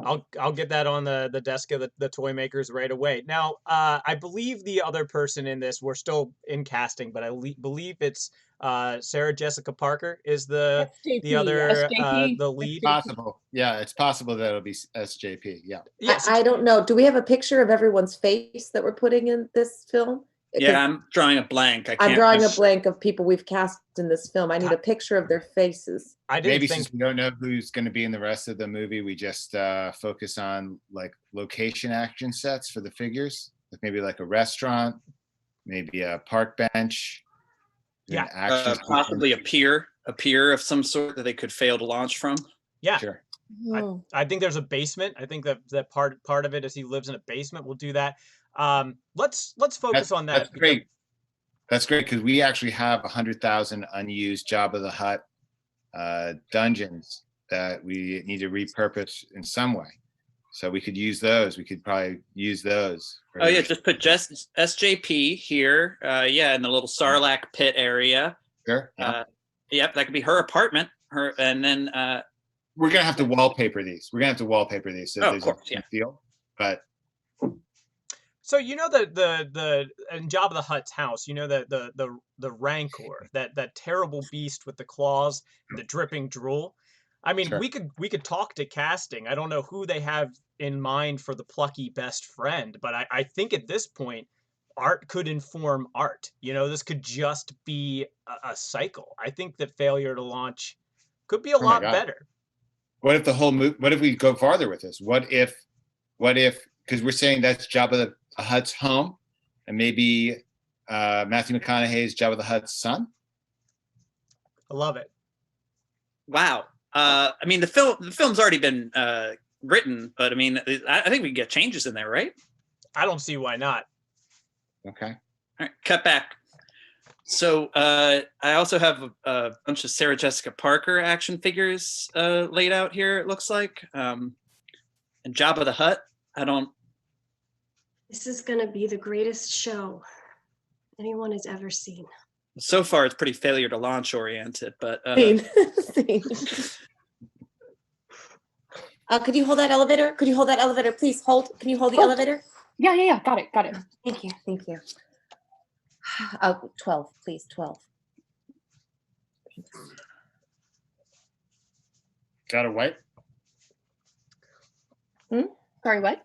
I'll get that on the desk of the toy makers right away. Now, I believe the other person in this, we're still in casting, but I believe it's Sarah Jessica Parker is the other SJP. the lead. Possible. Yeah, it's possible that it'll be SJP. Yeah. Yes, I don't know. Do we have a picture of everyone's face that we're putting in this film? Yeah, I'm drawing a blank. I'm drawing a blank of people we've cast in this film. I need a picture of their faces. I didn't Maybe think since we don't know who's going to be in the rest of the movie, we just focus on like location action sets for the figures. Like maybe like a restaurant, maybe a park bench. Yeah. Action possibly a pier of some sort that they could fail to launch from. Yeah. Sure. I think there's a basement. I think that part of it is he lives in a basement. We'll do that. Let's focus on that. That's great. That's great because we actually have 100,000 unused Jabba the Hutt dungeons that we need to repurpose in some way. So we could use those. We could probably use those. Oh yeah, just put SJP here. Yeah, in the little Sarlacc pit area. Sure. Yeah. Yep, that could be her apartment. And then we're gonna have to wallpaper these. So of course, yeah. Feel, but. So you know the in Jabba the Hutt's house, you know the Rancor, that terrible beast with the claws, the dripping drool. I mean, Sure. we could talk to casting. I don't know who they have in mind for the plucky best friend, but I think at this point, art could inform art. You know, this could just be a cycle. I think that failure to launch could be a lot better. What if the whole movie? What if we go farther with this? What if? Because we're saying that's Jabba the Hutt's home, and maybe Matthew McConaughey's Jabba the Hutt's son. I love it. Wow. I mean, the film's already been written, but I mean, I think we can get changes in there, right? I don't see why not. Okay. All right, cut back. So I also have a bunch of Sarah Jessica Parker action figures laid out here, it looks like. And Jabba the Hutt, This is going to be the greatest show anyone has ever seen. So far, it's pretty failure to launch oriented, but Could you hold that elevator? Please hold. Can you hold the elevator? Yeah. Got it. Thank you. 12, please, 12. Got a wipe? Sorry, what?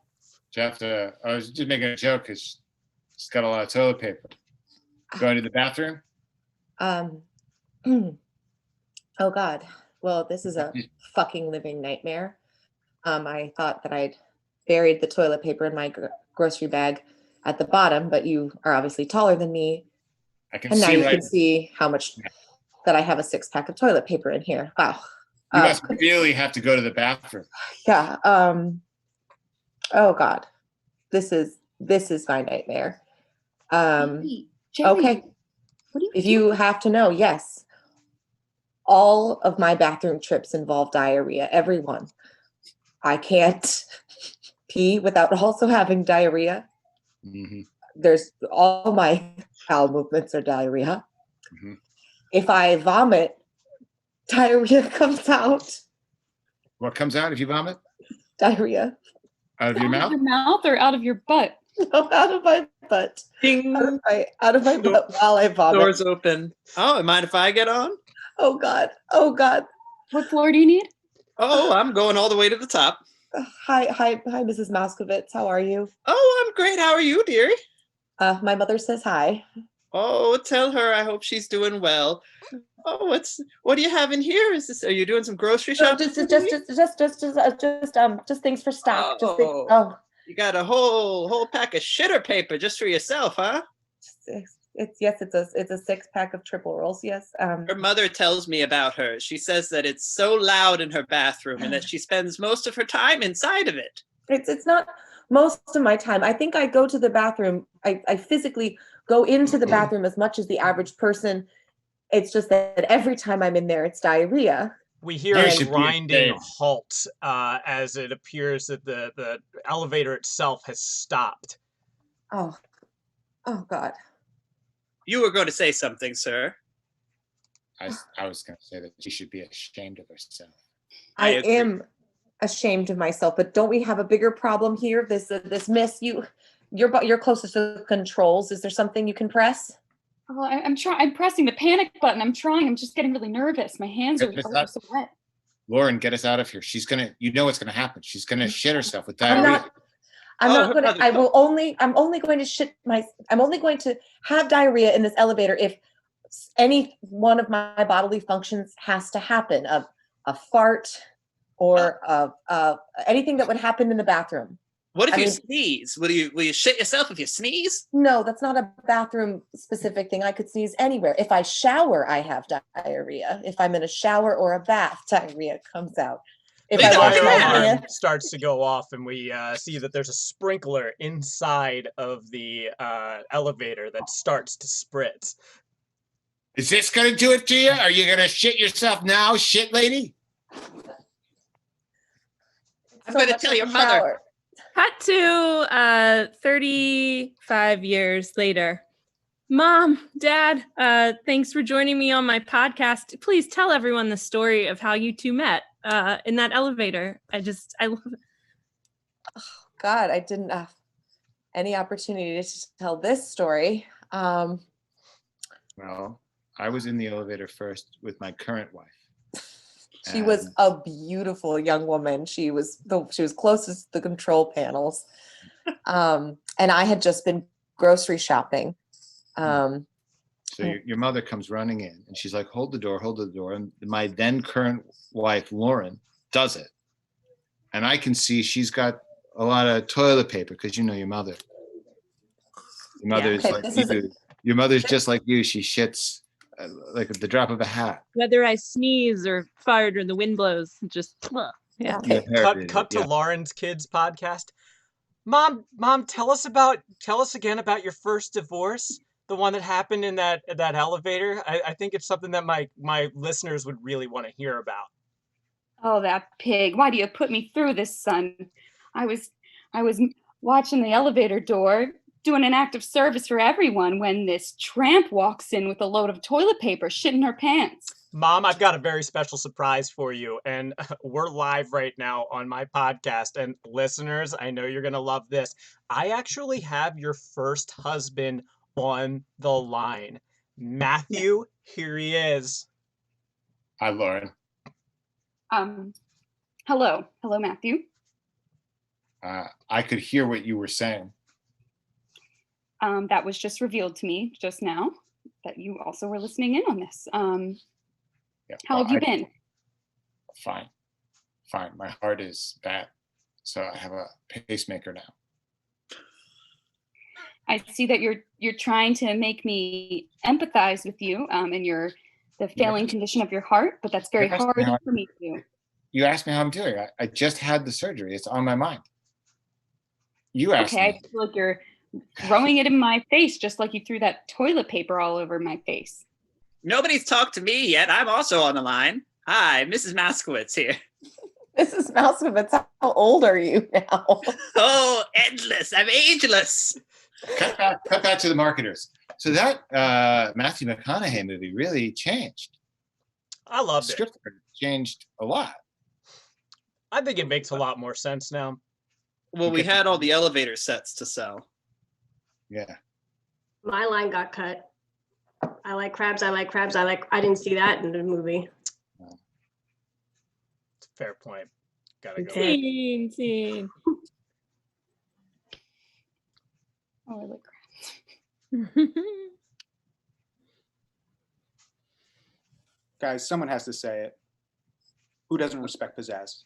Jeff, I was just making a joke because she's got a lot of toilet paper. Going to the bathroom? Oh God. Well, this is a fucking living nightmare. I thought that I'd buried the toilet paper in my grocery bag at the bottom, but you are obviously taller than me. And now you can see how much that I have a 6-pack of toilet paper in here. Wow. You must really have to go to the bathroom. Yeah. Oh God. This is my nightmare. Jerry, Okay. What do you If you have to know, yes. All of my bathroom trips involve diarrhea. Everyone. I can't pee without also having diarrhea. Mm-hmm. There's all my bowel movements are diarrhea. Mm-hmm. If I vomit, diarrhea comes out. What comes out if you vomit? Diarrhea. Out of your out mouth? of your mouth or out of your butt? No, out of my butt. Ding. Out of my butt while I vomit. Doors open. Oh, mind if I get on? Oh God. What floor do you need? Oh, I'm going all the way to the top. Hi, Mrs. Moskowitz. How are you? Oh, I'm great. How are you, dearie? My mother says hi. Oh, tell her I hope she's doing well. Oh, what do you have in here? Are you doing some grocery shopping? Just things for stock. Oh. You got a whole pack of shitter paper just for yourself, huh? It's a 6-pack of triple rolls. Yes. Her mother tells me about her. She says that it's so loud in her bathroom and that she spends most of her time inside of it. It's not most of my time. I think I go to the bathroom. I physically go into the bathroom as much as the average person. It's just that every time I'm in there, it's diarrhea. We hear a grinding halt as it appears that the elevator itself has stopped. Oh, oh God. You were going to say something, sir. I was going to say that she should be ashamed of herself. I agree. am ashamed of myself, but don't we have a bigger problem here? This miss, you're closest to the controls. Is there something you can press? Oh, I'm trying. I'm pressing the panic button. I'm trying. I'm just getting really nervous. My hands are so wet. Lauren, get us out of here. She's gonna, what's gonna happen. She's gonna shit herself with I'm diarrhea. not going to, I'm only going to have diarrhea in this elevator if any one of my bodily functions has to happen, a fart or anything that would happen in the bathroom. What if you sneeze? Will you shit yourself if you sneeze? No, that's not a bathroom specific thing. I could sneeze anywhere. If I shower, I have diarrhea. If I'm in a shower or a bath, diarrhea comes out. If The I wash fire my alarm hands, starts to go off, and we see that there's a sprinkler inside of the elevator that starts to spritz. Is this gonna do it to you? Are you gonna shit yourself now, shit lady? I'm going to tell your mother. shower. Cut to 35 years later. Mom, Dad, thanks for joining me on my podcast. Please tell everyone the story of how you two met in that elevator. I love it. Oh, God, I didn't have any opportunity to tell this story. Well, I was in the elevator first with my current wife. She was a beautiful young woman. She was closest to the control panels. And I had just been grocery shopping. So your mother comes running in and she's like, hold the door. And my then current wife, Lauren, does it. And I can see she's got a lot of toilet paper because you know your mother. Your mother's like you. Your mother's just like you. She shits like at the drop of a hat. Whether I sneeze or fart or the wind blows, just yeah. Okay. Cut to Lauren's kids podcast. Mom, tell us again about your first divorce, the one that happened in that elevator. I think it's something that my listeners would really want to hear about. Oh, that pig. Why do you put me through this, son? I was watching the elevator door, doing an act of service for everyone when this tramp walks in with a load of toilet paper, shitting her pants. Mom, I've got a very special surprise for you, and we're live right now on my podcast. And listeners, I know you're going to love this. I actually have your first husband on the line. Matthew, here he is. Hi, Lauren. Hello, Matthew. I could hear what you were saying. That was just revealed to me just now that you also were listening in on this. Yeah, How have you been? Fine. My heart is bad, so I have a pacemaker now. I see that you're trying to make me empathize with you and the failing condition of your heart, but that's very hard for me to do. You asked me how I'm doing. I just had the surgery. It's on my mind. You asked me. I feel like you're throwing it in my face, just like you threw that toilet paper all over my face. Nobody's talked to me yet. I'm also on the line. Hi, Mrs. Moskowitz here. Mrs. Moskowitz, how old are you now? Oh, endless. I'm ageless. Cut back to the marketers. So that Matthew McConaughey movie really changed. I loved The it. script changed a lot. I think it makes a lot more sense now. Well, we had all the elevator sets to sell. Yeah. My line got cut. I like crabs. I didn't see that in the movie. It's a fair point. Gotta go. Scene. Oh, I like crabs. Guys, someone has to say it. Who doesn't respect pizzazz?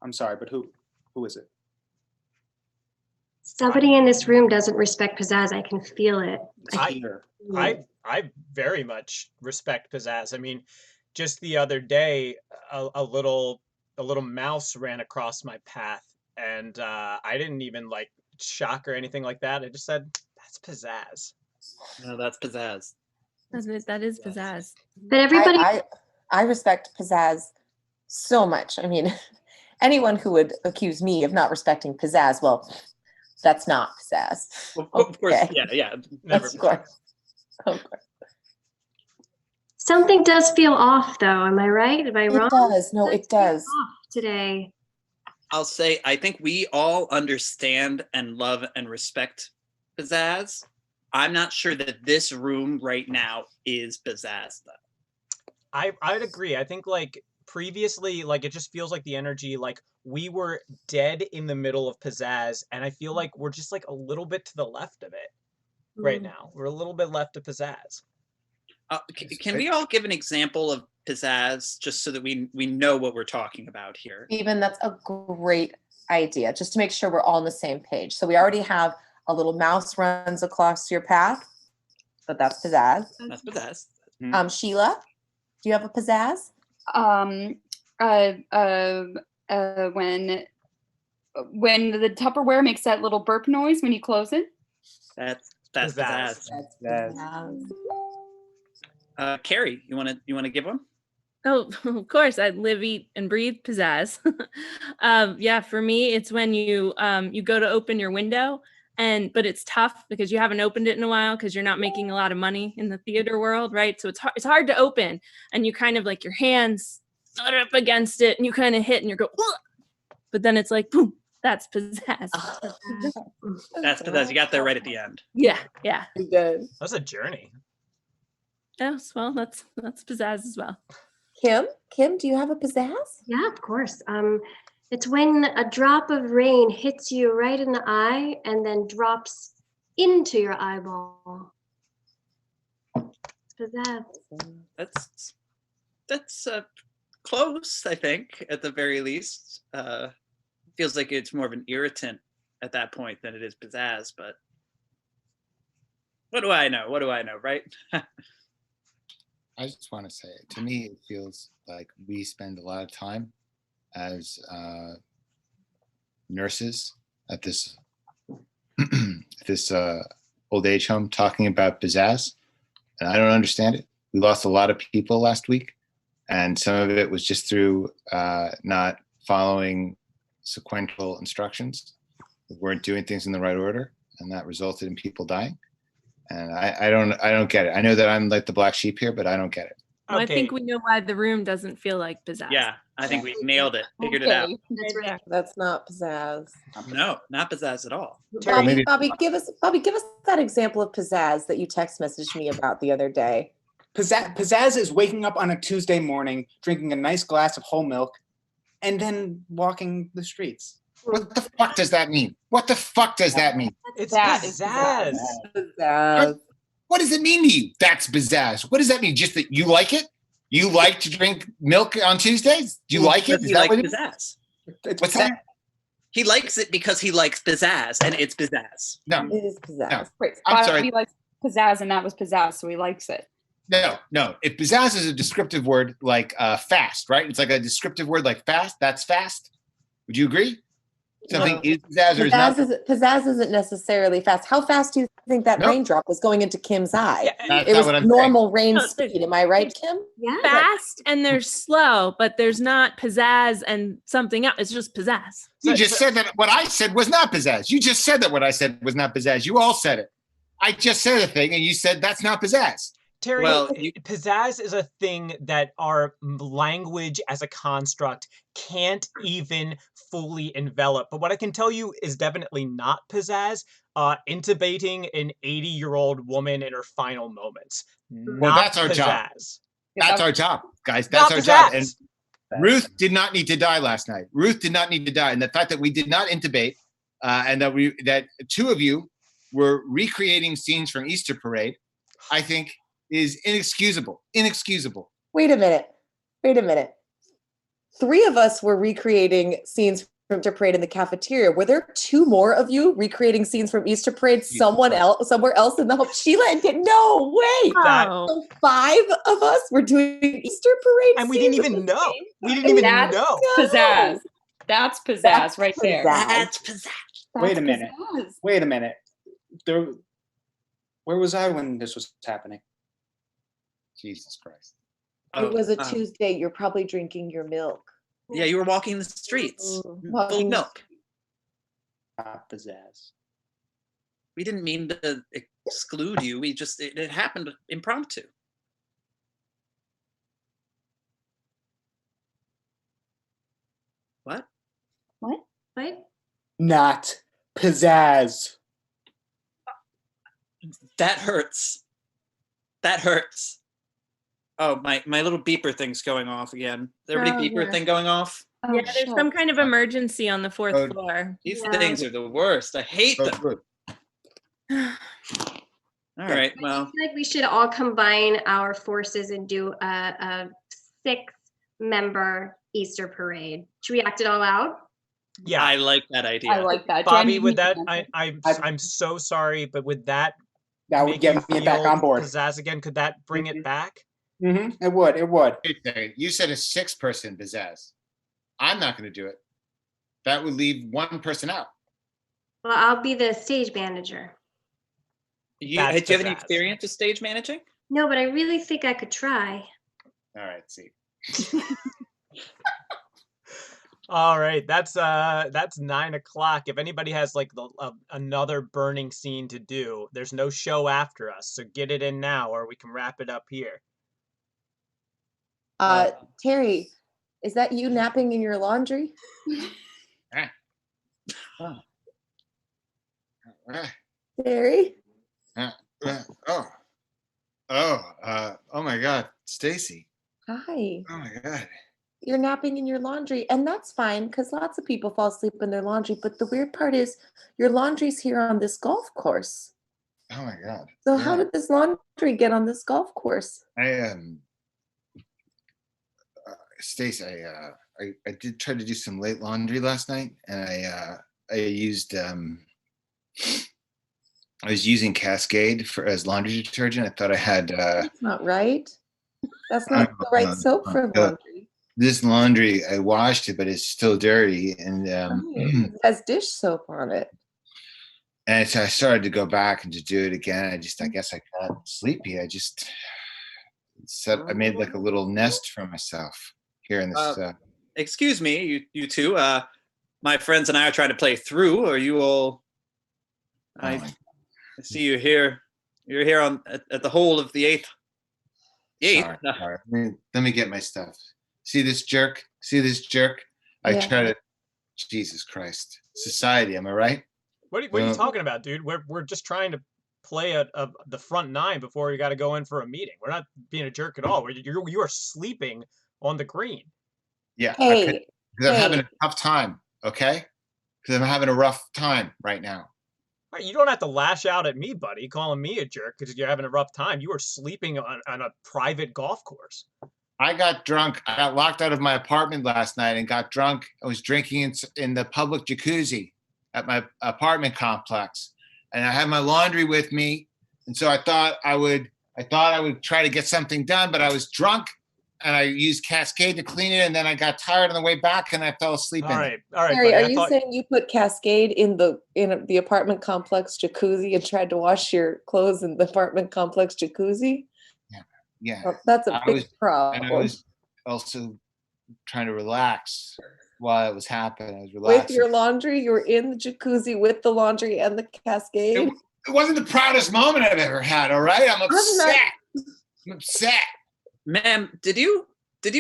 I'm sorry, but who is it? Somebody in this room doesn't respect pizzazz. I can feel it. I very much respect pizzazz. I mean, just the other day, a little mouse ran across my path, and I didn't even like shock or anything like that. I just said, "That's pizzazz." No, that's pizzazz. That is pizzazz. But everybody, I respect pizzazz so much. I mean, anyone who would accuse me of not respecting pizzazz, well, That's not pizzazz. Of course, Okay. yeah. Never. Of course. Of course. Something does feel off, though. Am I right? Am I It wrong? does. No, it feel does. off today. I'll say I think we all understand and love and respect pizzazz. I'm not sure that this room right now is pizzazz though. I'd agree. I think like previously, like it just feels like the energy, like we were dead in the middle of pizzazz, and I feel like we're just like a little bit to the left of it right now. We're a little bit left of pizzazz. Can we all give an example of pizzazz just so that we know what we're talking about here? Even that's a great idea, just to make sure we're all on the same page. So we already have a little mouse runs across your path, but that's pizzazz. That's pizzazz. Sheila, do you have a pizzazz? When the Tupperware makes that little burp noise when you close it. That's pizzazz. That's pizzazz. Carrie, you wanna give one? Oh, of course. I live, eat, and breathe pizzazz. Yeah, for me, it's when you go to open your window, but it's tough because you haven't opened it in a while because you're not making a lot of money in the theater world, right? So it's hard to open, and you kind of like your hands thud up against it, and you kind of hit, and you go, ugh! But then it's like, boom, that's pizzazz. That's pizzazz. You got there right at the end. Yeah. You did. That's a journey. Yes, well, that's pizzazz as well. Kim, do you have a pizzazz? Yeah, of course. It's when a drop of rain hits you right in the eye and then drops into your eyeball. It's pizzazz. That's close, I think, at the very least. Feels like it's more of an irritant at that point than it is pizzazz, but what do I know? What do I know, right? I just want to say, to me, it feels like we spend a lot of time as nurses at this old age home talking about pizzazz, and I don't understand it. We lost a lot of people last week, and some of it was just through not following sequential instructions. We weren't doing things in the right order, and that resulted in people dying. And I don't get it. I know that I'm like the black sheep here, but I don't get it. Well, Okay. I think we know why the room doesn't feel like pizzazz. Yeah, I think we nailed it. Figured it out. That's right. That's not pizzazz. No, not pizzazz at all. Maybe- Bobby, give us that example of pizzazz that you text messaged me about the other day. Pizzazz is waking up on a Tuesday morning, drinking a nice glass of whole milk, and then walking the streets. What the fuck does that mean? What the fuck does that mean? It's That is pizzazz. Pizzazz. What does it mean to you? That's pizzazz. What does that mean? Just that you like it? You like to drink milk on Tuesdays? Do you like it? He Is that likes what it is? pizzazz. What's that? He likes it because he likes pizzazz, and it's pizzazz. No, It is pizzazz. No. Right. I'm sorry. He likes pizzazz, and that was pizzazz, so he likes it. no. If pizzazz is a descriptive word like fast, right? It's like a descriptive word like fast. That's fast. Would you agree? Something is pizzazz or is not? Pizzazz isn't necessarily fast. How fast do you think that Nope. raindrop was going into Kim's eye? Yeah, That's It not was what I'm saying. normal rain No, speed. Am I right, Kim? Yeah. Fast and they're slow, but there's not pizzazz and something else. It's just pizzazz. You just said that what I said was not pizzazz. You just said that what I said was not pizzazz. You all said it. I just said a thing and you said that's not pizzazz. Terry, Well, pizzazz is a thing that our language as a construct can't even fully envelop. But what I can tell you is definitely not pizzazz. Intubating an 80-year-old woman in her final moments. Well, Not that's our job. pizzazz. That's our job, guys. Not That's our job. And pizzazz. Ruth did not need to die last night. Ruth did not need to die. And the fact that we did not intubate and that two of you were recreating scenes from Easter Parade, I think is inexcusable. Inexcusable. Wait a minute. 3 of us were recreating scenes from Easter Parade in the cafeteria. Were there 2 more of you recreating scenes from Easter Parade somewhere else in the home? Sheila did no way. That- Oh, So 5 of us were doing Easter Parade And we didn't scenes even at the know. same We didn't even That's know. pizzazz. That's pizzazz That's right there. pizzazz. That's pizzazz. Wait a minute. Pizzazz. Wait a minute. Where was I when this was happening? Jesus Christ. It was a Oh, Tuesday. You're probably drinking your milk. Yeah, you were walking the streets full of Walking- milk. Not pizzazz. We didn't mean to exclude you. We just it happened impromptu. What? What? What? Not pizzazz. That hurts. That hurts. Oh, my little beeper thing's going off again. Is everybody beeper thing going off? Oh, Yeah, there's some kind of emergency on the 4th Oh, floor. These Yeah. things are the worst. I hate Oh, them. good. All right, I well, feel like we should all combine our forces and do a 6-member Easter parade. Should we act it all out? Yeah, I like that idea. I like that. Bobby, Jen, with you that, can answer. I'm so sorry, but would that That would make get you me back feel on board. pizzazz again? Could that bring it back? It would. It would. Wait a second. You said a 6-person pizzazz. I'm not going to do it. That would leave one person out. Well, I'll be the stage manager. Do you That's have any pizzazz. experience with stage managing? No, but I really think I could try. All right, see. All right, that's 9 o'clock. If anybody has like another burning scene to do, there's no show after us, so get it in now, or we can wrap it up here. Terry, is that you napping in your laundry? Ah. Terry? Oh my God, Stacy. Hi. Oh my God. You're napping in your laundry, and that's fine because lots of people fall asleep in their laundry. But the weird part is your laundry's here on this golf course. Oh my God. So how did this laundry get on this golf course? Stace, I did try to do some late laundry last night, and I used I was using Cascade as laundry detergent. I thought I had That's not right. That's not the right soap for laundry. this laundry. I washed it, but it's still dirty, and It has dish soap on it. and so I started to go back and to do it again. I guess I got sleepy. I I made like a little nest for myself here in this. Excuse me, you two. My friends and I are trying to play through. Are you all? I see you here. You're here at the whole of the 8th. Sorry. Let me get my stuff. See this jerk? I try to. Jesus Christ, society. Am I right? What are you talking about, dude? We're just trying to play the front 9 before we got to go in for a meeting. We're not being a jerk at all. You are sleeping on the green. Yeah. Hey, because I'm having a tough time. Okay. Because I'm having a rough time right now. You don't have to lash out at me, buddy, calling me a jerk because you're having a rough time. You were sleeping on a private golf course. I got drunk. I got locked out of my apartment last night and got drunk. I was drinking in the public jacuzzi at my apartment complex, and I had my laundry with me. And so I thought I would try to get something done, but I was drunk, and I used Cascade to clean it, and then I got tired on the way back, and I fell asleep. All right, Terry, buddy, are you saying you put Cascade in the apartment complex jacuzzi and tried to wash your clothes in the apartment complex jacuzzi? Yeah. Well, that's a big problem. And I was also trying to relax while it was happening. I was relaxing. With your laundry, you were in the jacuzzi with the laundry and the Cascade. It wasn't the proudest moment I've ever had. All right, I'm upset. I'm upset. Ma'am, did you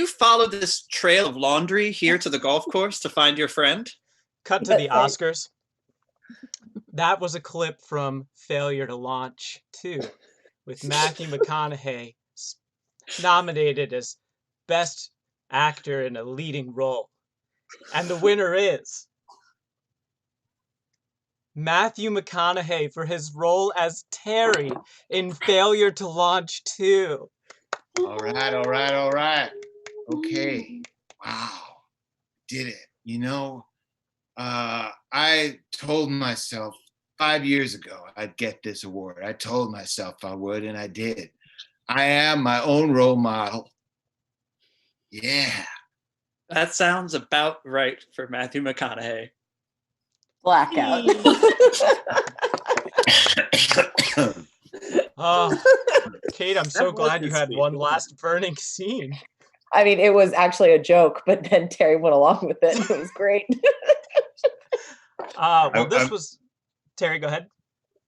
follow this trail of laundry here to the golf course to find your friend? Cut to the Oscars. That was a clip from Failure to Launch 2 with Matthew McConaughey nominated as Best Actor in a Leading Role. And the winner is Matthew McConaughey for his role as Terry in Failure to Launch 2. All right. Okay. Wow. Did it. I told myself 5 years ago I'd get this award. I told myself I would, and I did. I am my own role model. Yeah. That sounds about right for Matthew McConaughey. Blackout. Oh, Kate, I'm so glad you had one last burning scene. I mean, it was actually a joke, but then Terry went along with it. It was great. Well, this was Terry. Go ahead.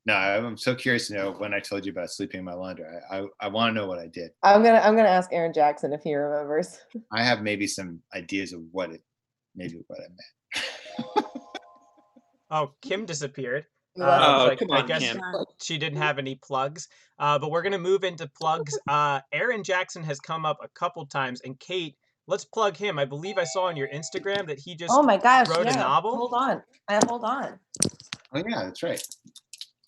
No, I'm so curious to know when I told you about sleeping in my laundry. I want to know what I did. I'm gonna ask Aaron Jackson if he remembers. I have maybe some ideas of what I meant. Oh, Kim disappeared. Oh, So come I on, guess Kim. she didn't have any plugs. But we're gonna move into plugs. Aaron Jackson has come up a couple times, and Kate, let's plug him. I believe I saw on your Instagram that he just Oh my gosh! wrote a Yeah. novel. Hold on. Hold on. Oh yeah, that's right.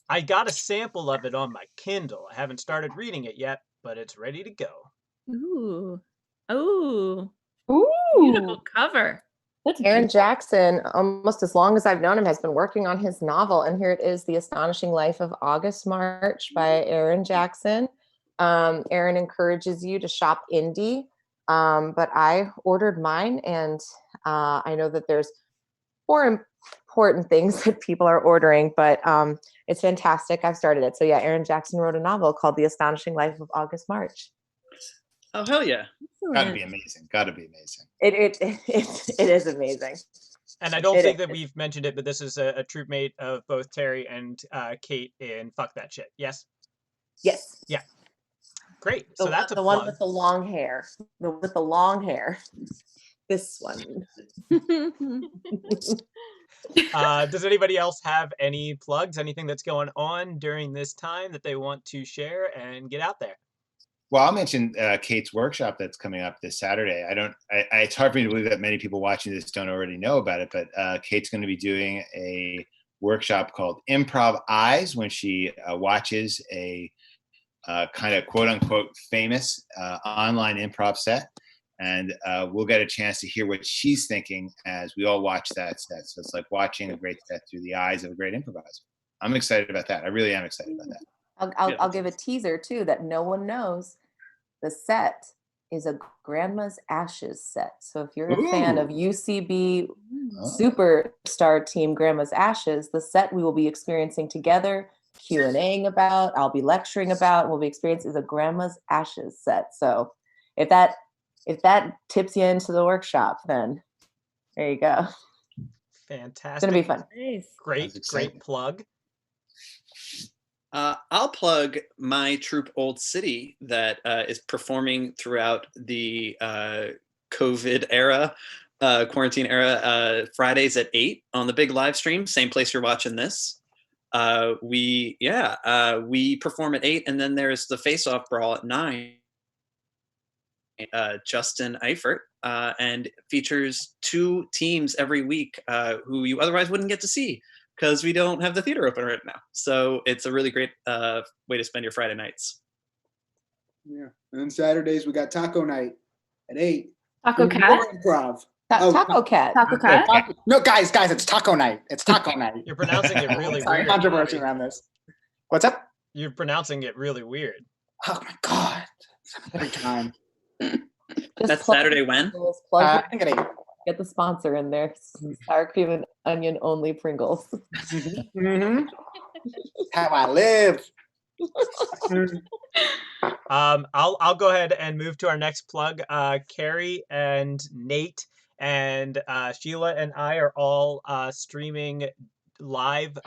I got a sample of it on my Kindle. I haven't started reading it yet, but it's ready to go. Ooh. Oh. Ooh, Beautiful cover. that's Aaron beautiful. Jackson, almost as long as I've known him, has been working on his novel, and here it is, The Astonishing Life of August March by Aaron Jackson. Aaron encourages you to shop indie, but I ordered mine, and I know that there's more important things that people are ordering, but it's fantastic. I've started it. So yeah, Aaron Jackson wrote a novel called The Astonishing Life of August March. Oh, hell yeah. Gotta be amazing. Gotta be amazing. It is amazing. And I don't It think that is. we've mentioned it, but this is a troop mate of both Terry and Kate in Fuck That Shit. Yes? Yes. Yeah. Great. So that's a the plug. one with the long hair. With the long hair. This one. Does anybody else have any plugs? Anything that's going on during this time that they want to share and get out there? Well, I'll mention Kate's workshop that's coming up this Saturday. It's hard for me to believe that many people watching this don't already know about it, but Kate's going to be doing a workshop called Improv Eyes when she watches a kind of quote unquote famous online improv set. And we'll get a chance to hear what she's thinking as we all watch that set. So it's like watching a great set through the eyes of a great improviser. I'm excited about that. I really am excited about that. I'll give a teaser too that no one knows. The set is a Grandma's Ashes set. So if you're a fan of UCB superstar team Grandma's Ashes, the set we will be experiencing together, Q&Ing about, I'll be lecturing about, we'll be experiencing is a Grandma's Ashes set. So if that tips you into the workshop, then there you go. Fantastic. It's gonna be fun. Nice. Great plug. I'll plug my troupe Old City that is performing throughout the COVID era, quarantine era, Fridays at 8 on the big live stream, same place you're watching this. We perform at 8, and then there's the face-off brawl at 9. Justin Eifert, and features 2 teams every week who you otherwise wouldn't get to see because we don't have the theater open right now. So it's a really great way to spend your Friday nights. Yeah. And then Saturdays we got taco night at 8. Taco Cat? Improv. Taco Cat. Taco Cat? No, guys, it's taco night. It's taco night. You're pronouncing it really Sorry, weird. controversy around this. What's up? You're pronouncing it really weird. Oh my god. Every time. That's Saturday when? I think at 8. Get the sponsor in there. Sour cream and onion only Pringles. Mm-hmm. How I live. I'll go ahead and move to our next plug. Carrie and Nate and Sheila and I are all streaming live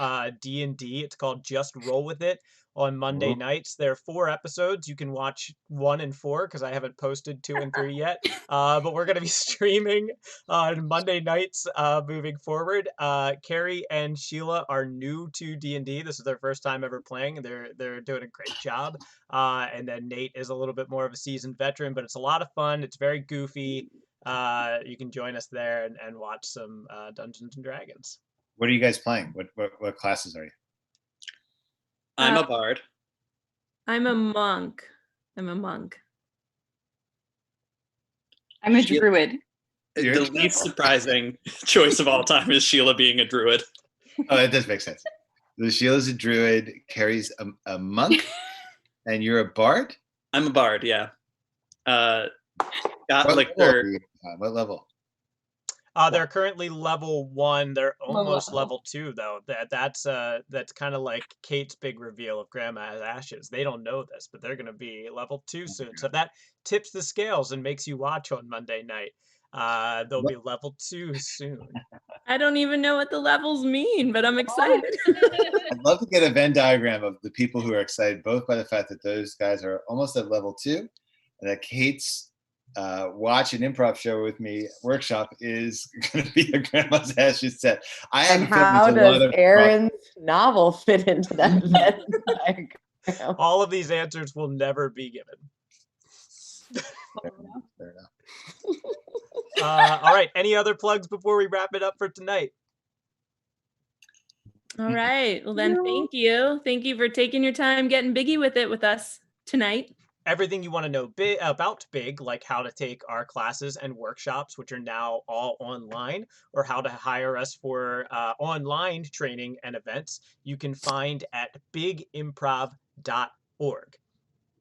D&D. It's called Just Roll With It on Monday nights. There are 4 episodes. You can watch 1 and 4 because I haven't posted 2 and 3 yet. But we're going to be streaming on Monday nights moving forward. Carrie and Sheila are new to D&D. This is their first time ever playing. They're doing a great job. And then Nate is a little bit more of a seasoned veteran, but it's a lot of fun. It's very goofy. You can join us there and watch some Dungeons and Dragons. What are you guys playing? What classes are you? I'm a bard. I'm a monk. I'm a druid. The least surprising choice of all time is Sheila being a druid. Oh, that does make sense. So Sheila's a druid, Carrie's a monk, and you're a bard? I'm a bard, yeah. What level? They're currently level 1. They're almost level 2 though. That's kind of like Kate's big reveal of Grandma's Ashes. They don't know this, but they're gonna be level 2 soon. So if that tips the scales and makes you watch on Monday night, they'll be level 2 soon. I don't even know what the levels mean, but I'm excited. I'd love to get a Venn diagram of the people who are excited, both by the fact that those guys are almost at level 2, and that Kate's watch an improv show with me workshop is going to be a grandma's ashes set. I And haven't put how into a lot does of Aaron's novel fit into that Venn diagram? All of these answers will never be given. Fair enough. All right. Any other plugs before we wrap it up for tonight? All right. Well, then, thank you. Thank you for taking your time getting biggie with it with us tonight. Everything you want to know about Big, like how to take our classes and workshops, which are now all online, or how to hire us for online training and events, you can find at bigimprov.org.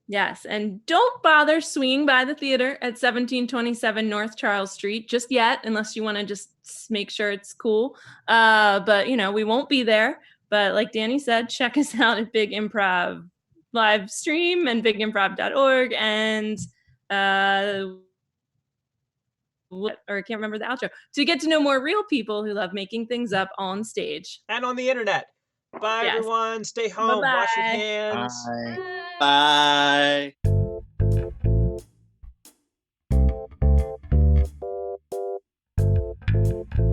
Yes, and don't bother swinging by the theater at 1727 North Charles Street just yet, unless you want to just make sure it's cool. But, we won't be there. But like Danny said, check us out at Big Improv live stream and bigimprov.org. And, or I can't remember the outro, to get to know more real people who love making things up on stage. And on the internet. Bye, Yes. everyone. Stay home. Bye-bye. Wash your hands. Bye. Bye.